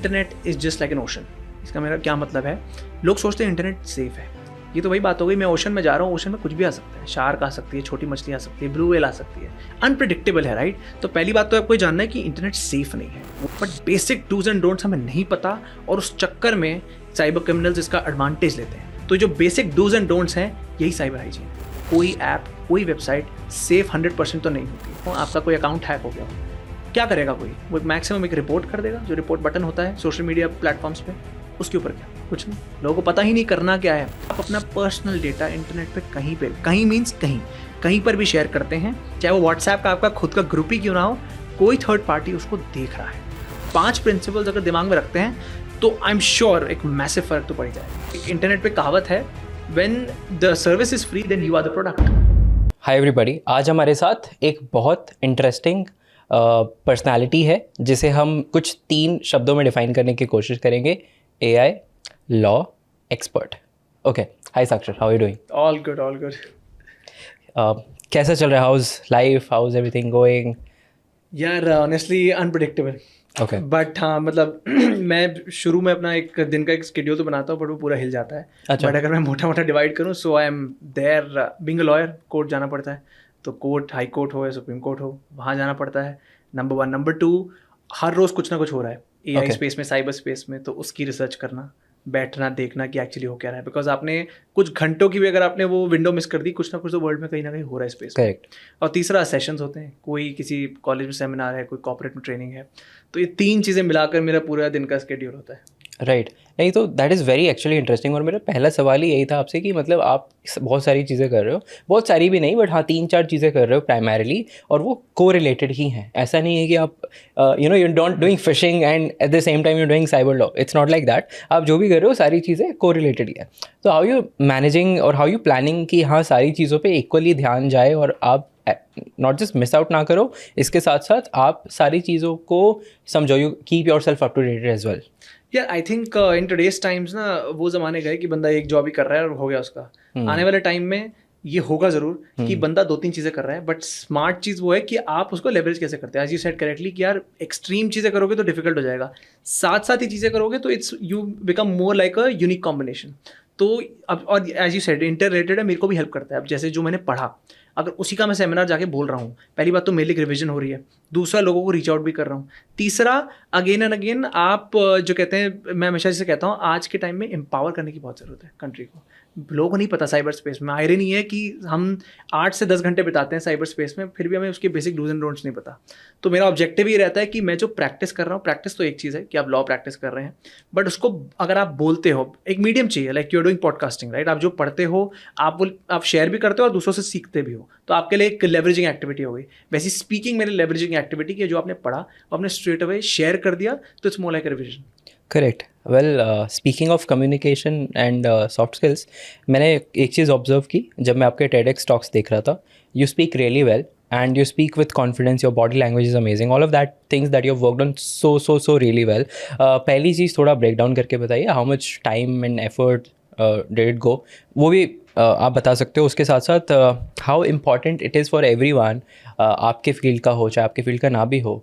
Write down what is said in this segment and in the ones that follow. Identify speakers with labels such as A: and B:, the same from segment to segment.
A: Internet is just like an ocean. इसका मेरा क्या मतलब है, लोग सोचते हैं इंटरनेट सेफ है। ये तो वही बात हो गई, मैं ओशन में जा रहा हूँ, ओशन में कुछ भी आ सकता है, शार्क आ सकती है, छोटी मछली आ सकती है, ब्लू व्हेल आ सकती है, अनप्रिडिक्टेबल है, राइट। तो पहली बात तो आपको ये जानना है कि इंटरनेट सेफ नहीं है, but basic dos and don'ts हमें नहीं पता, और उस चक्कर में साइबर क्रिमिनल्स इसका एडवांटेज लेते हैं। तो जो बेसिक डूज एंड डोंट्स हैं यही साइबर हाइजीन। कोई ऐप, कोई वेबसाइट सेफ 100% तो नहीं होती। तो आपका कोई अकाउंट हैक हो गया, क्या करेगा कोई, वो मैक्सिमम एक रिपोर्ट कर देगा, जो रिपोर्ट बटन होता है सोशल मीडिया प्लेटफॉर्म्स पे, उसके ऊपर क्या, कुछ नहीं। लोगों को पता ही नहीं करना क्या है। आप अपना पर्सनल डेटा इंटरनेट पे कहीं मीन्स कहीं पर भी शेयर करते हैं, चाहे वो व्हाट्सएप का आपका खुद का ग्रुप ही क्यों ना हो, कोई थर्ड पार्टी उसको देख रहा है। 5 प्रिंसिपल्स अगर दिमाग में रखते हैं तो आई एम श्योर एक मैसिव फर्क तो पड़ जाएगा। इंटरनेट पे कहावत है, when the service is free then you are the product.
B: Hi everybody, आज हमारे साथ एक बहुत इंटरेस्टिंग पर्सनालिटी है जिसे हम कुछ 3 शब्दों में डिफाइन करने की कोशिश करेंगे। AI law expert. Okay, hi Sakshar, how are you doing?
A: All good.
B: कैसा चल रहा है? How is life, how is everything going?
A: यार ऑनेस्टली अनप्रिडिक्टेबल।
B: ओके,
A: बट हाँ मतलब मैं शुरू में अपना एक दिन का एक स्केड्यूल तो बनाता हूँ, बट वो पूरा हिल जाता है।
B: अच्छा।
A: बट अगर मैं मोटा डिवाइड करूँ, so I am there being a lawyer, court जाना पड़ता है, तो कोर्ट, हाई कोर्ट हो या सुप्रीम कोर्ट हो, वहाँ जाना पड़ता है, नंबर 1। नंबर 2, हर रोज़ कुछ ना कुछ हो रहा है AI स्पेस में, साइबर स्पेस में, तो उसकी रिसर्च करना, बैठना, देखना कि एक्चुअली हो क्या रहा है। बिकॉज आपने कुछ घंटों की भी अगर आपने वो विंडो मिस कर दी, कुछ ना कुछ तो वर्ल्ड में कहीं ना कहीं हो रहा है स्पेस में।
B: करेक्ट।
A: और तीसरा सेशंस होते हैं, कोई किसी कॉलेज में सेमिनार है, कोई कॉर्पोरेट में ट्रेनिंग है, तो ये 3 चीज़ें मिलाकर मेरा पूरा दिन का स्केड्यूल होता है।
B: राइट। नहीं तो that is very actually interesting. और मेरा पहला सवाल ही यही था आपसे कि मतलब आप बहुत सारी चीज़ें कर रहे हो, बहुत सारी भी नहीं, बट हाँ 3-4 चीज़ें कर रहे हो प्राइमरीली, और वो को रिलेटेड ही हैं। ऐसा नहीं है कि आप you don't doing fishing and at the same time you doing cyber law. It's not like that. आप जो भी कर रहे हो सारी चीज़ें को रिलेटेड ही है। तो हाउ यू मैनेजिंग और हाउ यू प्लानिंग कि हाँ सारी चीज़ों पर इक्वली ध्यान जाए और आप नॉट जस्ट मिस आउट ना करो, इसके साथ साथ आप सारी चीज़ों को समझो, you keep your self up to date as well.
A: यार I think in today's times ना वो ज़माने गए कि बंदा एक जॉब ही कर रहा है और हो गया उसका। आने वाले टाइम में ये होगा ज़रूर कि बंदा 2-3 चीज़ें कर रहा है, बट स्मार्ट चीज़ वो है कि आप उसको लेवरेज कैसे करते हैं। एज यू सेड करेक्टली कि यार एक्सट्रीम चीज़ें करोगे तो डिफिकल्ट हो जाएगा, साथ साथ ही चीज़ें करोगे तो it's you become more like a unique combination. तो अब और as you said interrelated है, मेरे को भी हेल्प करता है। अब जैसे जो मैंने पढ़ा, अगर उसी का मैं सेमिनार जाके बोल रहा हूँ, पहली बात तो मेरे लिए रिविजन हो रही है, दूसरा लोगों को रीच आउट भी कर रहा हूँ, तीसरा अगेन एंड अगेन आप जो कहते हैं, मैं हमेशा जैसे कहता हूँ, आज के टाइम में एम्पावर करने की बहुत ज़रूरत है कंट्री को। लोगों को नहीं पता साइबर स्पेस में, आयरनी है कि हम 8 से 10 घंटे बिताते हैं साइबर स्पेस में, फिर भी हमें उसके बेसिक डूज एंड डोंट्स नहीं पता। तो मेरा ऑब्जेक्टिव ये रहता है कि मैं जो प्रैक्टिस कर रहा हूँ, प्रैक्टिस तो एक चीज़ है कि आप लॉ प्रैक्टिस कर रहे हैं, बट उसको अगर आप बोलते हो, एक मीडियम चाहिए, like you are doing podcasting, right. आप जो पढ़ते हो आप शेयर भी करते हो और दूसरों से सीखते भी हो, तो आपके लिए एक लेवरेजिंग एक्टिविटी हो गई। वैसी स्पीकिंग मेरी लेवरेजिंग एक्टिविटी की, जो आपने पढ़ा वो आपने स्ट्रेट अवे शेयर कर दिया, तो it's more like a revision.
B: Correct. Well, speaking of communication and soft skills, मैंने एक चीज़ ऑब्जर्व की जब मैं आपके TEDx टॉक्स देख रहा था। You speak really well and you speak with confidence, your body language is amazing, all of that things that you've worked on so really well. पहली चीज़ थोड़ा break down करके बताइए, how much time and effort did it go, वो भी आप बता सकते हो। उसके साथ साथ how important it is for everyone, आपके फील्ड का हो चाहे आपके फील्ड का ना भी हो,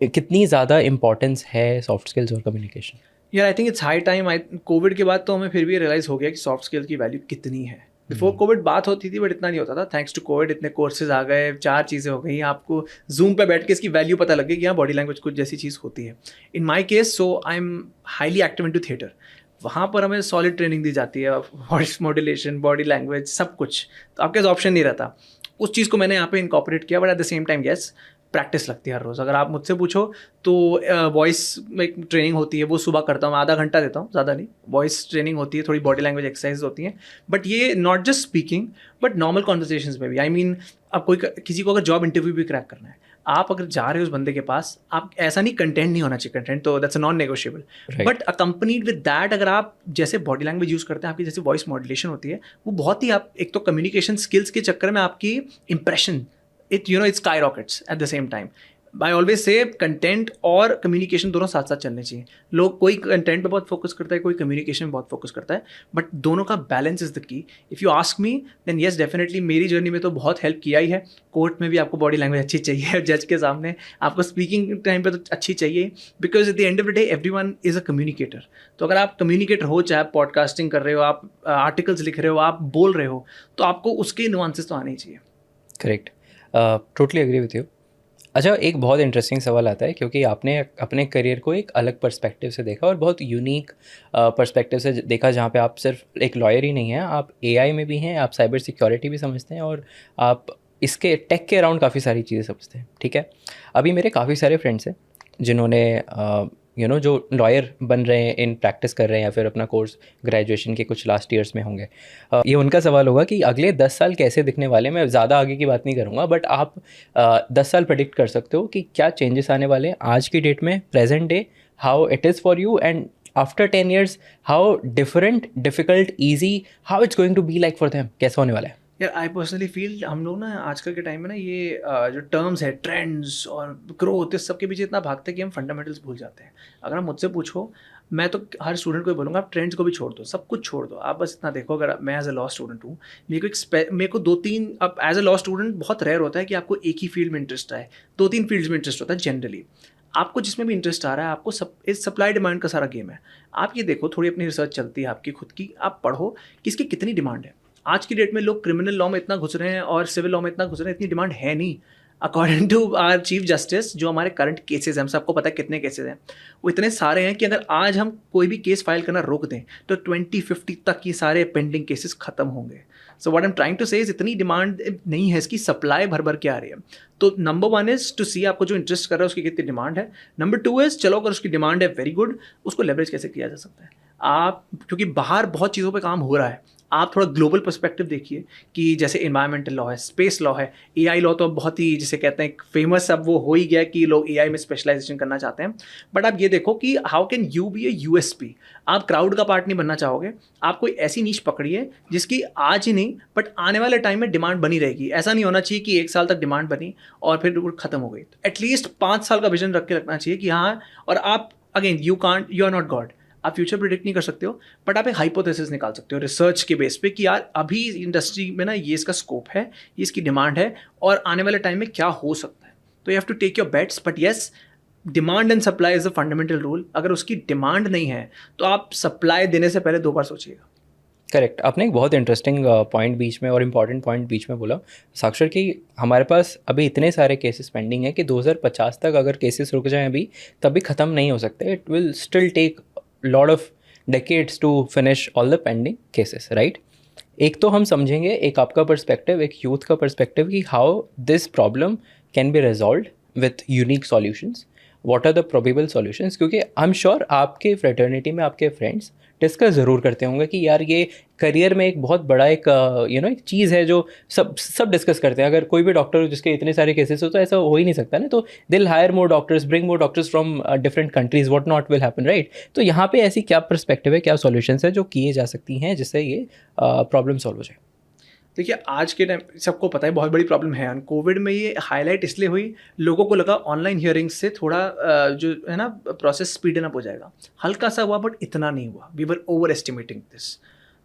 B: कितनी ज़्यादा इम्पोर्टेंस है सॉफ्ट स्किल्स और कम्युनिकेशन?
A: यार I think it's high time. Covid के बाद तो हमें फिर भी रियलाइज़ हो गया कि सॉफ्ट स्किल्स की वैल्यू कितनी है। बिफोर कोविड बात होती थी बट इतना नहीं होता था। थैंक्स टू कोविड इतने कोर्सेज आ गए, 4 चीज़ें हो गई, आपको जूम पे बैठ के इसकी वैल्यू पता लग गई कि हाँ बॉडी लैंग्वेज कुछ जैसी चीज़ होती है। In my case, so I am highly active into theatre. वहाँ पर हमें सॉलिड ट्रेनिंग दी जाती है, वॉइस मॉड्यूलेशन, बॉडी लैंग्वेज, सब कुछ। तो आपके पास ऑप्शन नहीं रहता। उस चीज़ को मैंने यहाँ पे इनकॉर्पोरेट किया, but at the same time yes, practice लगती है हर रोज़। अगर आप मुझसे पूछो तो वॉइस में एक ट्रेनिंग होती है, वो सुबह करता हूँ, आधा घंटा देता हूँ, ज़्यादा नहीं। वॉइस ट्रेनिंग होती है, थोड़ी बॉडी लैंग्वेज एक्सरसाइज होती हैं, बट ये not just speaking but normal conversations में भी। आई मीन अब किसी को अगर जॉब इंटरव्यू भी क्रैक करना है, आप अगर जा रहे हो उस बंदे के पास, आप ऐसा नहीं, कंटेंट नहीं होना चाहिए, कंटेंट तो that's a non negotiable, but accompanied with that अगर आप जैसे बॉडी लैंग्वेज यूज़ करते हैं, आपकी जैसे वॉइस मॉड्यूलेशन होती है, वो बहुत ही, आप एक तो कम्युनिकेशन स्किल्स के चक्कर में आपकी impression, it sky rockets at the same time. I always say content और कम्युनिकेशन दोनों साथ साथ चलने चाहिए. लोग कोई कंटेंट पे बहुत फोकस करता है, कोई कम्युनिकेशन पे बहुत फोकस करता है, बट दोनों का balance is the key. If you ask me then yes definitely मेरी जर्नी में तो बहुत हेल्प किया ही है. कोर्ट में भी आपको बॉडी लैंग्वेज अच्छी चाहिए, जज के सामने आपको स्पीकिंग टाइम पे तो अच्छी चाहिए, because at the end of the day everyone is a communicator. तो अगर आप कम्युनिकेटर हो, चाहे आप पॉडकास्टिंग कर रहे हो, आप आर्टिकल्स लिख रहे हो, आप बोल रहे हो, तो आपको उसके नुआंसेस तो आने ही चाहिए.
B: Correct, totally agree with you. अच्छा, एक बहुत इंटरेस्टिंग सवाल आता है क्योंकि आपने अपने करियर को एक अलग पर्सपेक्टिव से देखा और बहुत यूनिक पर्सपेक्टिव से देखा, जहाँ पे आप सिर्फ एक लॉयर ही नहीं हैं, आप एआई में भी हैं, आप साइबर सिक्योरिटी भी समझते हैं और आप इसके टेक के अराउंड काफ़ी सारी चीज़ें समझते हैं. ठीक है, अभी मेरे काफ़ी सारे फ्रेंड्स हैं जिन्होंने जो लॉयर बन रहे हैं, इन प्रैक्टिस कर रहे हैं या फिर अपना कोर्स ग्रेजुएशन के कुछ लास्ट ईयर्स में होंगे. ये उनका सवाल होगा कि अगले 10 साल कैसे दिखने वाले. मैं ज़्यादा आगे की बात नहीं करूँगा, बट आप 10 साल प्रेडिक्ट कर सकते हो कि क्या चेंजेस आने वाले हैं आज की डेट में, present day, how it is for you, and after 10 years how different, difficult, easy, how it's going to be like for them, कैसा होने वाला है.
A: यार आई पर्सनली फील हम लोग ना आजकल के टाइम में ना ये जो टर्म्स है, ट्रेंड्स और ग्रोथ, इस सब के पीछे इतना भागते हैं कि हम फंडामेंटल्स भूल जाते हैं. अगर आप मुझसे पूछो, मैं तो हर स्टूडेंट को ही बोलूँगा, आप ट्रेंड्स को भी छोड़ दो, सब कुछ छोड़ दो. आप बस इतना देखो, अगर मैं एज अ लॉ स्टूडेंट हूँ, मेरे को 2-3, अब एज अ लॉ स्टूडेंट बहुत रेयर होता है कि आपको एक ही फील्ड में इंटरेस्ट आए. 2-3 फील्ड्स में इंटरेस्ट होता है जनरली. आपको जिसमें भी इंटरेस्ट आ रहा है, आपको सब इस सप्लाई डिमांड का सारा गेम है. आप ये देखो, थोड़ी अपनी रिसर्च चलती है आपकी खुद की, आप पढ़ो कि इसकी कितनी डिमांड है. आज की डेट में लोग क्रिमिनल लॉ में इतना घुस रहे हैं और सिविल लॉ में इतना घुस रहे हैं, इतनी डिमांड है नहीं. According to our chief justice, जो हमारे करंट केसेस हैं, हम सबको पता है कितने केसेस हैं, वो इतने सारे हैं कि अगर आज हम कोई भी केस फाइल करना रोक दें तो 2050 तक ये सारे पेंडिंग केसेस खत्म होंगे. So what I am trying to say is, इतनी डिमांड नहीं है, इसकी सप्लाई भर भर के आ रही है. तो नंबर 1 इज टू सी आपको जो इंटरेस्ट कर रहा है उसकी कितनी डिमांड है. नंबर 2 इज, चलो अगर उसकी डिमांड है, वेरी गुड, उसको लेवरेज कैसे किया जा सकता है. आप, क्योंकि बाहर बहुत चीज़ों पे काम हो रहा है, आप थोड़ा ग्लोबल पर्सपेक्टिव देखिए कि जैसे इन्वायरमेंटल लॉ है, स्पेस लॉ है, एआई लॉ तो बहुत ही, जिसे कहते हैं फेमस, अब वो हो ही गया कि लोग एआई में स्पेशलाइजेशन करना चाहते हैं. बट आप ये देखो कि how can you be a USP. आप क्राउड का पार्ट नहीं बनना चाहोगे, आप कोई ऐसी नीश पकड़िए जिसकी आज ही नहीं बट आने वाले टाइम में डिमांड बनी रहेगी. ऐसा नहीं होना चाहिए कि 1 साल तक डिमांड बनी और फिर खत्म हो गई. एटलीस्ट 5 साल का विजन रख के रखना चाहिए कि हाँ. और आप again, you are not God, आप फ्यूचर प्रिडिक्ट नहीं कर सकते हो, बट आप एक हाइपोथेसिस निकाल सकते हो रिसर्च के बेस पे कि यार अभी इंडस्ट्री में ना ये इसका स्कोप है, ये इसकी डिमांड है और आने वाले टाइम में क्या हो सकता है. तो you have to take your bets. But yes, demand and supply is a fundamental rule. अगर उसकी डिमांड नहीं है तो आप सप्लाई देने से पहले 2 बार सोचिएगा.
B: करेक्ट, आपने एक बहुत इंटरेस्टिंग पॉइंट बीच में और इम्पॉर्टेंट पॉइंट बीच में बोला साक्षर, कि हमारे पास अभी इतने सारे केसेस पेंडिंग हैं कि 2050 तक अगर केसेस रुक जाएं अभी, तब भी ख़त्म नहीं हो सकते. It will still take lot of decades to finish all the pending cases, right. एक तो हम समझेंगे, एक आपका पर्सपेक्टिव, एक यूथ का पर्सपेक्टिव, कि how this problem can be resolved with unique solutions, what are the probable solutions. क्योंकि आई एम श्योर आपके फ्रेटर्निटी में आपके फ्रेंड्स डिस्कस ज़रूर करते होंगे कि यार ये करियर में एक बहुत बड़ा एक एक चीज़ है जो सब डिस्कस करते हैं. अगर कोई भी डॉक्टर जिसके इतने सारे केसेस हो तो ऐसा हो ही नहीं सकता ना. तो दिल hire more doctors, bring more doctors from different countries, what not will happen, right. तो यहाँ पे ऐसी क्या पर्सपेक्टिव है, क्या सॉल्यूशंस है जो किए जा सकती हैं जिससे ये प्रॉब्लम सॉल्व हो जाए.
A: देखिए, आज के टाइम सबको पता है बहुत बड़ी प्रॉब्लम है. कोविड में ये हाईलाइट इसलिए हुई, लोगों को लगा ऑनलाइन हियरिंग्स से थोड़ा जो है ना प्रोसेस स्पीडन अप हो जाएगा. हल्का सा हुआ बट इतना नहीं हुआ. We were overestimating this.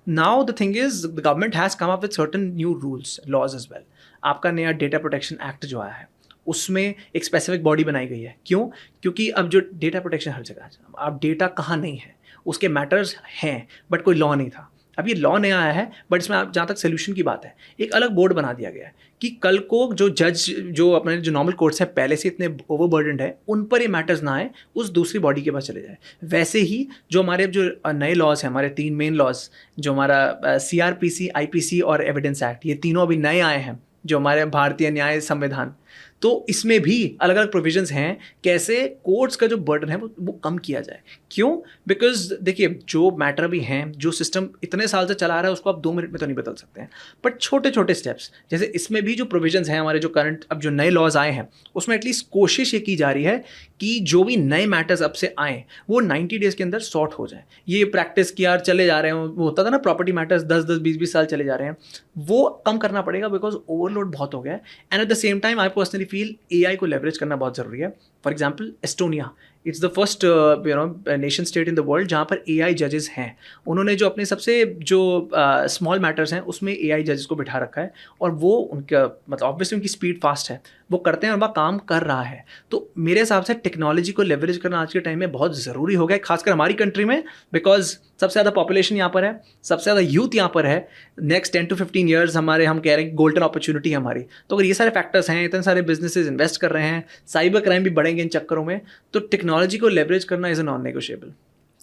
A: Now the thing is, the government has come up with certain new rules, laws as well. आपका नया डेटा प्रोटेक्शन एक्ट जो आया है, उसमें एक स्पेसिफिक बॉडी बनाई गई है. क्यों? क्योंकि अब जो डेटा प्रोटेक्शन हर जगह है, अब डेटा कहाँ नहीं है, उसके मैटर्स हैं बट कोई लॉ नहीं था. अब ये लॉ नया आया है, बट इसमें आप जहाँ तक सोल्यूशन की बात है, एक अलग बोर्ड बना दिया गया है कि कल को जो जज, जो अपने जो नॉर्मल कोर्ट्स हैं पहले से इतने ओवरबर्डनड है, उन पर ये मैटर्स ना आए, उस दूसरी बॉडी के पास चले जाए. वैसे ही जो हमारे जो नए लॉज हैं, हमारे 3 मेन लॉज, जो हमारा CRPC, IPC और एविडेंस एक्ट, ये तीनों अभी नए आए हैं, जो हमारे भारतीय न्याय संविधान, तो इसमें भी अलग अलग प्रोविजंस हैं कैसे कोर्ट्स का जो बर्डन है वो कम किया जाए. क्यों? बिकॉज देखिए, जो मैटर भी हैं, जो सिस्टम इतने साल से चला रहा है, उसको आप 2 मिनट में तो नहीं बदल सकते हैं, बट छोटे छोटे स्टेप्स, जैसे इसमें भी जो प्रोविजंस हैं हमारे, जो करंट अब जो नए लॉज आए हैं, उसमें एटलीस्ट कोशिश ये की जा रही है कि जो भी नए मैटर्स अब से आएँ वो 90 डेज़ के अंदर सॉर्ट हो जाए. ये प्रैक्टिस की यार चले जा रहे हैं, वो होता था ना प्रॉपर्टी मैटर्स 10-10, 20-20 साल चले जा रहे हैं, वो कम करना पड़ेगा बिकॉज ओवरलोड बहुत हो गया है. And at the same time I personally feel AI को लेवरेज करना बहुत ज़रूरी है. For example Estonia, it's the first nation state in the world जहाँ पर AI जजेस हैं. उन्होंने जो अपने सबसे जो स्मॉल मैटर्स हैं उसमें AI जजेस को बिठा रखा है, और वो उनका मतलब ऑब्वियसली उनकी स्पीड फास्ट है, वो करते हैं और वह काम कर रहा है. तो मेरे हिसाब से टेक्नोलॉजी को लेवरेज करना आज के टाइम में बहुत ज़रूरी हो गया है, खासकर हमारी कंट्री में, बिकॉज सबसे ज़्यादा पॉपुलेशन यहाँ पर है, सबसे ज़्यादा यूथ यहाँ पर है. नेक्स्ट 10 to 15 ईयर्स हमारे, हम कह रहे हैं गोल्डन अपॉर्चुनिटी है हमारी. तो अगर ये सारे फैक्टर्स हैं, इतने सारे बिजनेसेस इन्वेस्ट कर रहे हैं, साइबर क्राइम भी बढ़ेंगे इन चक्करों में, तो टेक्नोलॉजी को लेवरेज करना इज़ नॉन नेगोशिएबल.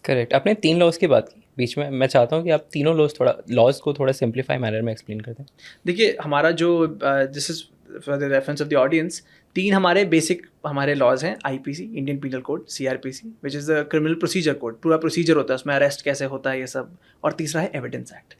B: करेक्ट. आपने 3 लॉज की बात की बीच में, मैं चाहता हूँ कि आप तीनों लॉज को थोड़ा सिंप्लीफाई मैनर में एक्सप्लेन कर दें.
A: देखिए हमारा जो this is for the reference of the audience, 3 हमारे बेसिक हमारे लॉज हैं. IPC, Indian penal code, CRPC which is the criminal procedure code, पूरा प्रोसीजर होता है उसमें, अरेस्ट कैसे होता है ये सब. और तीसरा है एविडेंस एक्ट.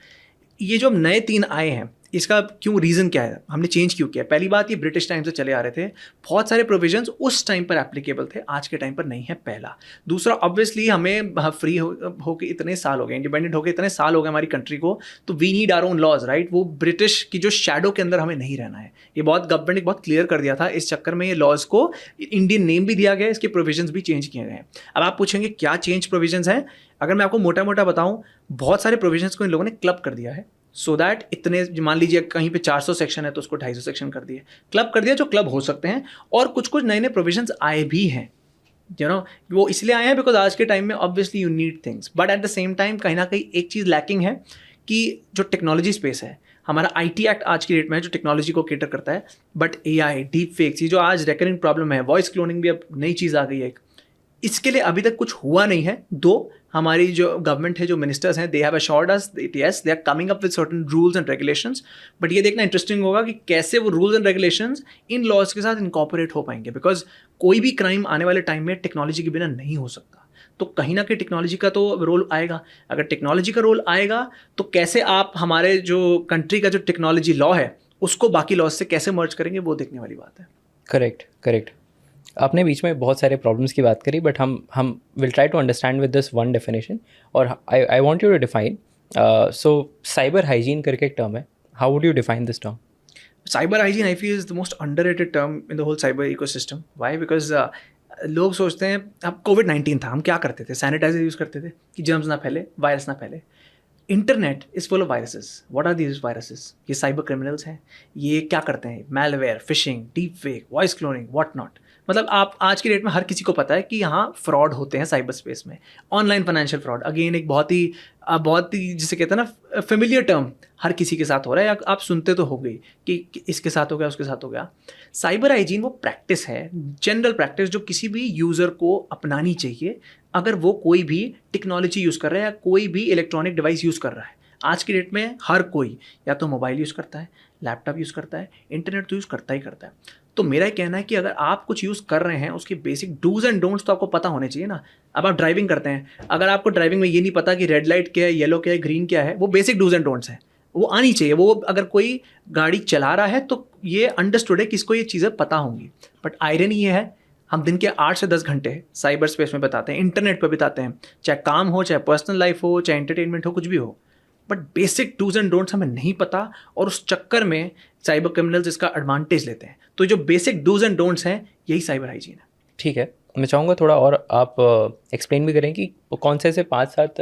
A: ये जो नए 3 आए हैं, इसका क्यों, रीज़न क्या है, हमने चेंज क्यों किया? पहली बात, ये ब्रिटिश टाइम से चले आ रहे थे, बहुत सारे प्रोविजंस उस टाइम पर एप्लीकेबल थे, आज के टाइम पर नहीं है, पहला. दूसरा, ऑब्वियसली हमें फ्री हो के इतने साल हो गए, इंडिपेंडेंट होके इतने साल हो गए हमारी कंट्री को, तो we need our own laws, right. वो ब्रिटिश की जो शैडो के अंदर हमें नहीं रहना है. ये बहुत गवर्नमेंट ने बहुत क्लियर कर दिया था. इस चक्कर में ये लॉज को इंडियन नेम भी दिया गया, इसके प्रोविजंस भी चेंज किए गए हैं. अब आप पूछेंगे क्या चेंज प्रोविजंस हैं? अगर मैं आपको मोटा मोटा बताऊं, बहुत सारे प्रोविजंस को इन लोगों ने क्लब कर दिया है, सो दैट इतने, मान लीजिए कहीं पे 400 सेक्शन है तो उसको 250 सेक्शन कर दिए, क्लब कर दिया जो क्लब हो सकते हैं. और कुछ कुछ नए नए प्रोविजंस आए भी हैं, वो इसलिए आए हैं बिकॉज आज के टाइम में obviously you need things, but at the same time कहीं ना कहीं एक चीज़ लैकिंग है कि जो टेक्नोलॉजी स्पेस है, हमारा IT एक्ट आज की डेट में है जो टेक्नोलॉजी को केटर करता है, बट AI, डीप फेक्स, ये जो आज रेकरिंग प्रॉब्लम है, वॉइस क्लोनिंग भी अब नई चीज़ आ गई है, इसके लिए अभी तक कुछ हुआ नहीं है. दो हमारी जो गवर्नमेंट है, जो मिनिस्टर्स हैं, they have assured us that yes they are coming up with certain rules and regulations, but ये देखना इंटरेस्टिंग होगा कि कैसे वो रूल्स एंड रेगुलेशंस इन लॉज के साथ इनकॉर्पोरेट हो पाएंगे, बिकॉज कोई भी क्राइम आने वाले टाइम में टेक्नोलॉजी के बिना नहीं हो सकता. तो कहीं ना कहीं टेक्नोलॉजी का तो रोल आएगा. अगर टेक्नोलॉजी का रोल आएगा तो कैसे आप हमारे जो कंट्री का जो टेक्नोलॉजी लॉ है उसको बाकी लॉज से कैसे मर्ज करेंगे, वो देखने वाली बात है.
B: करेक्ट. आपने बीच में बहुत सारे प्रॉब्लम्स की बात करी, बट हम will try to understand with this one definition, और I want you to define. So cyber hygiene करके एक टर्म है, how would you define this term?
A: Cyber hygiene I feel is the most underrated term in the whole cyber ecosystem. Why? Because लोग सोचते हैं, अब COVID-19 था, हम क्या करते थे? सैनिटाइजर यूज़ करते थे कि जर्म्स ना फैले, वायरस ना फैले. Internet is full of viruses. What are these viruses? ये साइबर क्रिमिनल्स हैं. ये क्या करते हैं? Malware, phishing, deep fake, voice cloning, what not. मतलब आप आज की डेट में हर किसी को पता है कि यहाँ फ्रॉड होते हैं साइबर स्पेस में. ऑनलाइन फाइनेंशियल फ्रॉड अगेन एक बहुत ही जिसे कहते हैं ना फेमिलियर टर्म, हर किसी के साथ हो रहा है, या आप सुनते तो हो गई कि इसके साथ हो गया, उसके साथ हो गया. साइबर हाइजीन वो प्रैक्टिस है, जनरल प्रैक्टिस, जो किसी भी यूज़र को अपनानी चाहिए अगर वो कोई भी टेक्नोलॉजी यूज़ कर रहा है या कोई भी इलेक्ट्रॉनिक डिवाइस यूज़ कर रहा है. आज की डेट में हर कोई या तो मोबाइल यूज़ करता है, लैपटॉप यूज़ करता है, इंटरनेट तो यूज़ करता ही करता है. तो मेरा कहना है कि अगर आप कुछ यूज़ कर रहे हैं, उसके बेसिक डूज एंड डोंट्स तो आपको पता होने चाहिए ना. अब आप ड्राइविंग करते हैं, अगर आपको ड्राइविंग में ये नहीं पता कि रेड लाइट क्या है, येलो क्या है, ग्रीन क्या है, वो बेसिक डूज एंड डोंट्स हैं, वो आनी चाहिए. वो अगर कोई गाड़ी चला रहा है तो ये अंडरस्टूड है कि इसको ये चीज़ें पता होंगी. बट आयरनी ये है, हम दिन के 8 से 10 घंटे साइबर स्पेस में बिताते हैं, इंटरनेट पर बिताते हैं, चाहे काम हो, चाहे पर्सनल लाइफ हो, चाहे एंटरटेनमेंट हो, कुछ भी हो, but basic dos and don'ts हमें नहीं पता, और उस चक्कर में साइबर क्रिमिनल्स इसका एडवांटेज लेते हैं. तो जो बेसिक डूज एंड डोंट्स हैं, यही साइबर हाइजीन है.
B: ठीक है, मैं चाहूँगा थोड़ा और आप एक्सप्लेन भी करें कि कौन से 5-7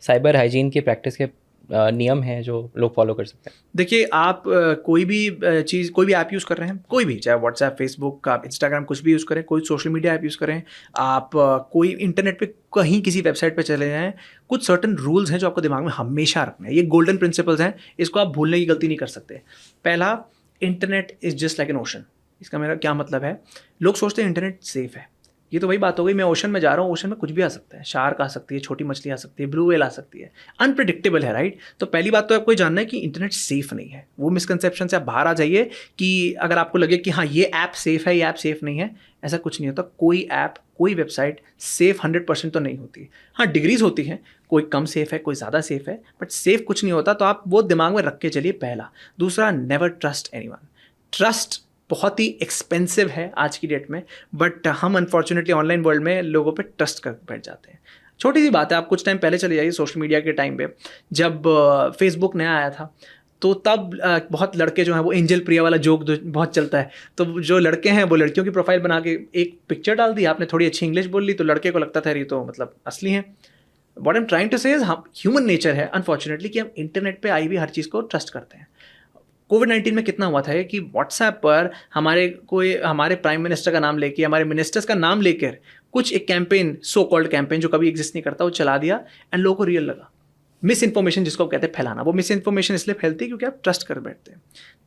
B: साइबर हाइजीन की प्रैक्टिस के नियम हैं जो लोग फॉलो कर सकते हैं.
A: देखिए, आप कोई भी चीज़, कोई भी ऐप यूज़ कर रहे हैं, कोई भी, चाहे व्हाट्सएप, फेसबुक, आप इंस्टाग्राम, कुछ भी यूज़ करें, कोई सोशल मीडिया ऐप यूज़ करें, आप कोई इंटरनेट पे कहीं किसी वेबसाइट पे चले जाएं, कुछ सर्टन रूल्स हैं जो आपको दिमाग में हमेशा रखना है. ये गोल्डन प्रिंसिपल्स हैं, इसको आप भूलने की गलती नहीं कर सकते. पहला, internet is just like an ocean. इसका मेरा क्या मतलब है? लोग सोचते हैं इंटरनेट सेफ़ है. ये तो वही बात हो गई, मैं ओशन में जा रहा हूँ, ओशन में कुछ भी आ सकता है, शार्क आ सकती है, छोटी मछली आ सकती है, ब्लू व्हेल आ सकती है, अनप्रिडिक्टेबल है, राइट. तो पहली बात तो आपको जानना है कि इंटरनेट सेफ़ नहीं है. वो मिसकंसेप्शन से आप बाहर आ जाइए कि अगर आपको लगे कि हाँ ये ऐप सेफ़ है, ये ऐप सेफ़ नहीं है, ऐसा कुछ नहीं होता. कोई ऐप, कोई वेबसाइट सेफ़ 100% तो नहीं होती. हाँ, डिग्रीज होती हैं, कोई कम सेफ़ है, कोई ज़्यादा सेफ़ है, बट सेफ़ कुछ नहीं होता. तो आप वो दिमाग में रख के चलिए, पहला. दूसरा, नेवर ट्रस्ट एनीवन. ट्रस्ट बहुत ही एक्सपेंसिव है आज की डेट में, बट हम अनफॉर्चुनेटली ऑनलाइन वर्ल्ड में लोगों पे ट्रस्ट कर बैठ जाते हैं. छोटी सी बात है, आप कुछ टाइम पहले चले जाइए सोशल मीडिया के टाइम पे, जब फेसबुक नया आया था, तो तब बहुत लड़के जो हैं वो एंजल प्रिया वाला जोक बहुत चलता है, तो जो लड़के हैं वो लड़कियों की प्रोफाइल बना के एक पिक्चर डाल दी, आपने थोड़ी अच्छी इंग्लिश बोल ली तो लड़के को लगता था ये तो मतलब असली है। What I am trying to say is हम ह्यूमन नेचर है अनफॉर्चुनेटली कि हम इंटरनेट पे आई भी हर चीज़ को ट्रस्ट करते हैं। कोविड-19 में कितना हुआ था कि व्हाट्सएप पर हमारे प्राइम मिनिस्टर का नाम लेके, हमारे मिनिस्टर्स का नाम लेकर कुछ एक कैंपेन, सो कॉल्ड कैंपेन जो कभी एग्जिस्ट नहीं करता, वो चला दिया एंड लोगों को रियल लगा। मिस इन्फॉर्मेशन जिसको कहते हैं फैलाना, वो मिस इन्फॉर्मेशन इसलिए फैलती है क्योंकि आप ट्रस्ट कर बैठते हैं।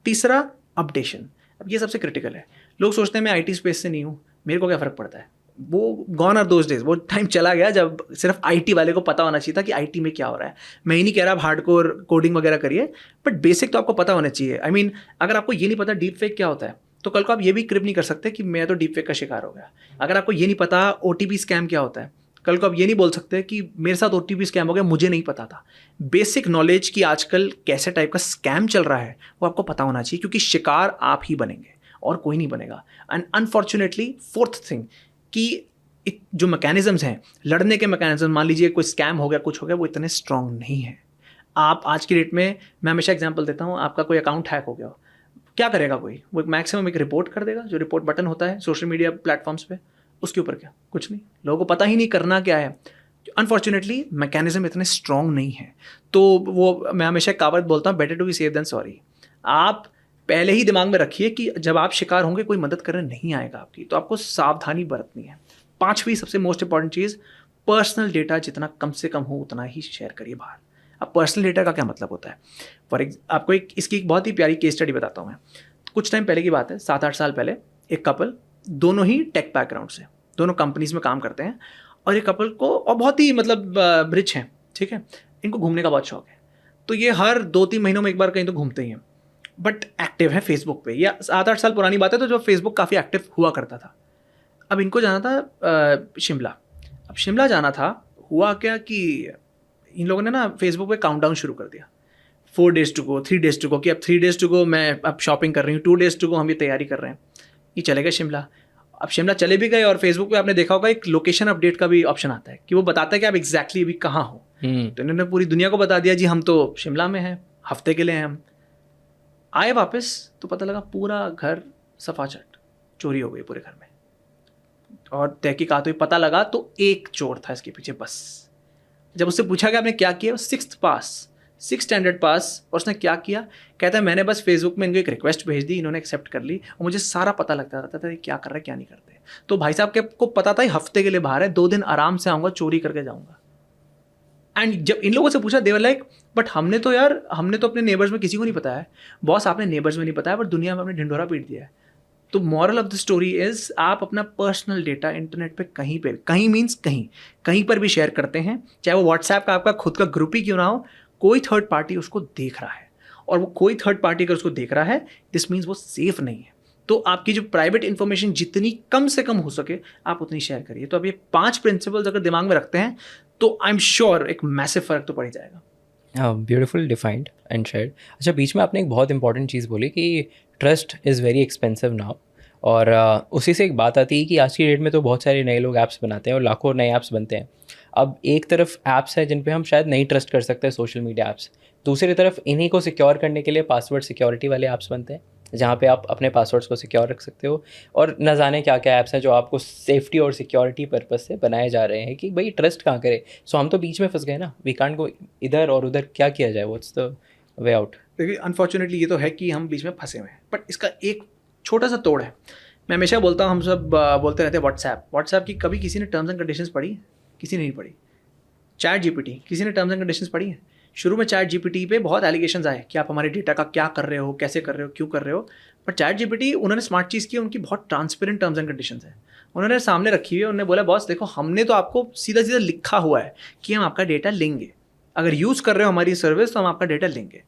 A: तीसरा, अपडेशन। अब ये सबसे क्रिटिकल है। लोग सोचते हैं मैं आईटी स्पेस से नहीं हूँ, मेरे को क्या फ़र्क पड़ता है। वो गॉन आर दोज डेज, वो टाइम चला गया जब सिर्फ आईटी वाले को पता होना चाहिए था कि आईटी में क्या हो रहा है। मैं ही नहीं कह रहा आप हार्डकोर कोडिंग वगैरह करिए, बट बेसिक तो आपको पता होना चाहिए। आई मीन अगर आपको ये नहीं पता डीप फेक क्या होता है, तो कल को आप ये भी क्रिप नहीं कर सकते कि मैं तो डीप फेक का शिकार हो गया। अगर आपको ये नहीं पता ओटीपी स्कैम क्या होता है, कल को आप ये नहीं बोल सकते कि मेरे साथ ओटीपी स्कैम हो गया, मुझे नहीं पता था। बेसिक नॉलेज की आजकल कैसे टाइप का स्कैम चल रहा है वो आपको पता होना चाहिए, क्योंकि शिकार आप ही बनेंगे और कोई नहीं बनेगा। एंड अनफॉर्चुनेटली फोर्थ थिंग कि जो मैकेनिज्म्स हैं, लड़ने के मैकेनिज्म, मान लीजिए कोई स्कैम हो गया, कुछ हो गया, वो इतने स्ट्रांग नहीं है। आप आज की डेट में, मैं हमेशा एग्जांपल देता हूँ, आपका कोई अकाउंट हैक हो गया हो, क्या करेगा कोई? वो मैक्सिमम एक रिपोर्ट कर देगा, जो रिपोर्ट बटन होता है सोशल मीडिया प्लेटफॉर्म्स पे, उसके ऊपर क्या, कुछ नहीं। लोगों को पता ही नहीं करना क्या है। अनफॉर्चुनेटली मैकेनिज्म इतने स्ट्रांग नहीं है। तो वो मैं हमेशा कहावत बोलता हूँ, better to be safe than sorry. आप पहले ही दिमाग में रखिए कि जब आप शिकार होंगे कोई मदद करने नहीं आएगा आपकी, तो आपको सावधानी बरतनी है। पांचवी सबसे मोस्ट इंपॉर्टेंट चीज़, पर्सनल डेटा जितना कम से कम हो उतना ही शेयर करिए बाहर। अब पर्सनल डेटा का क्या मतलब होता है? आपको इसकी एक बहुत ही प्यारी केस स्टडी बताता हूँ मैं। कुछ टाइम पहले की बात है, 7-8 साल पहले, एक कपल, दोनों ही टेक बैकग्राउंड से, दोनों कंपनीज में काम करते हैं, और ये कपल को और बहुत ही मतलब रिच हैं, ठीक है, इनको घूमने का बहुत शौक है। तो ये हर 2-3 महीनों में एक बार कहीं तो घूमते ही हैं, बट एक्टिव है फेसबुक पे। या 7-8 साल पुरानी बात है, तो जो फेसबुक काफ़ी एक्टिव हुआ करता था। अब इनको जाना था शिमला। अब शिमला जाना था, हुआ क्या कि इन लोगों ने ना फेसबुक पे काउंटडाउन शुरू कर दिया, 4 days to go, 3 days to go, कि अब 3 days टू गो, मैं अब शॉपिंग कर रही हूँ, 2 days टू गो, हम ये तैयारी कर रहे हैं। ये चले गए शिमला। अब शिमला चले भी गए, और फेसबुक पे आपने देखा होगा एक लोकेशन अपडेट का भी ऑप्शन आता है कि वो बताता है कि आप एग्जैक्टली अभी कहाँ हो। तो इन्होंने पूरी दुनिया को बता दिया जी हम तो शिमला में हैं, हफ्ते के लिए हैं हम। आए वापस तो पता लगा पूरा घर सफाचट, चोरी हो गई पूरे घर में। और तहकीकात हुई, पता लगा तो एक चोर था इसके पीछे बस। जब उससे पूछा कि आपने क्या किया, 6th स्टैंडर्ड पास, और उसने क्या किया, कहता है मैंने बस फेसबुक में इनको एक रिक्वेस्ट भेज दी, इन्होंने एक्सेप्ट कर ली, और मुझे सारा पता लगता रहता था क्या कर रहे क्या नहीं करते। तो भाई साहब के को पता था हफ्ते के लिए बाहर है, 2 दिन आराम से आऊँगा, चोरी करके जाऊँगा। एंड जब इन लोगों से पूछा, दे वर लाइक, बट हमने तो अपने नेबर्स में किसी को नहीं बताया। बॉस, आपने नेबर्स में नहीं बताया, बट दुनिया में आपने ढिंढोरा पीट दिया है। तो moral of the story is, आप अपना पर्सनल डेटा इंटरनेट पे कहीं मीन्स कहीं पर भी शेयर करते हैं, चाहे वो व्हाट्सएप का आपका खुद का ग्रुप ही क्यों ना हो, कोई थर्ड पार्टी उसको देख रहा है, और वो कोई थर्ड पार्टी अगर उसको देख रहा है, दिस मीन्स वो सेफ नहीं है। तो आपकी जो प्राइवेट इन्फॉर्मेशन जितनी कम से कम हो सके आप उतनी शेयर करिए। तो अब ये 5 प्रिंसिपल्स अगर दिमाग में रखते हैं तो आई एम श्योर एक मैसिव फर्क तो पड़ ही जाएगा।
B: Beautiful defined and shared. अच्छा, बीच में आपने एक बहुत इंपॉर्टेंट चीज़ बोली कि trust is very expensive now, और उसी से एक बात आती है कि आज की डेट में तो बहुत सारे नए लोग ऐप्स बनाते हैं और लाखों नए ऐप्स बनते हैं। अब एक तरफ ऐप्स हैं जिन पे हम शायद नहीं ट्रस्ट कर सकते, सोशल मीडिया ऐप्स, दूसरी तरफ इन्हीं को सिक्योर करने के लिए पासवर्ड सिक्योरिटी वाले ऐप्स बनते हैं, जहाँ पे आप अपने पासवर्ड्स को सिक्योर रख सकते हो। और न जाने क्या क्या ऐप्स हैं जो आपको सेफ्टी और सिक्योरिटी पर्पस से बनाए जा रहे हैं कि भाई ट्रस्ट कहाँ करें। सो हम तो बीच में फंस गए ना, वी कांट गो इधर और उधर, क्या किया जाए, व्हाट्स द वे आउट?
A: देखिए, अनफॉर्चुनेटली ये तो है कि हम बीच में फंसे हुए हैं, बट इसका एक छोटा सा तोड़ है। मैं हमेशा बोलता हूँ, हम सब बोलते रहते हैं व्हाट्सएप की कभी किसी ने टर्म्स एंड कंडीशंस पढ़ी? किसी ने नहीं पढ़ी। चैट जीपीटी, किसी ने टर्म्स एंड कंडीशंस पढ़ी है? शुरू में चैट जीपीटी पे बहुत एलिगेशंस आए कि आप हमारे डेटा का क्या कर रहे हो, कैसे कर रहे हो, क्यों कर रहे हो। बट चैट जीपीटी, उन्होंने स्मार्ट चीज़ की, उनकी बहुत ट्रांसपेरेंट टर्म्स एंड कंडीशंस है, उन्होंने सामने रखी हुई है। उन्होंने बोला बॉस देखो, हमने तो आपको सीधा सीधा लिखा हुआ है कि हम आपका डेटा लेंगे, अगर यूज़ कर रहे हो हमारी सर्विस तो हम आपका डेटा लेंगे।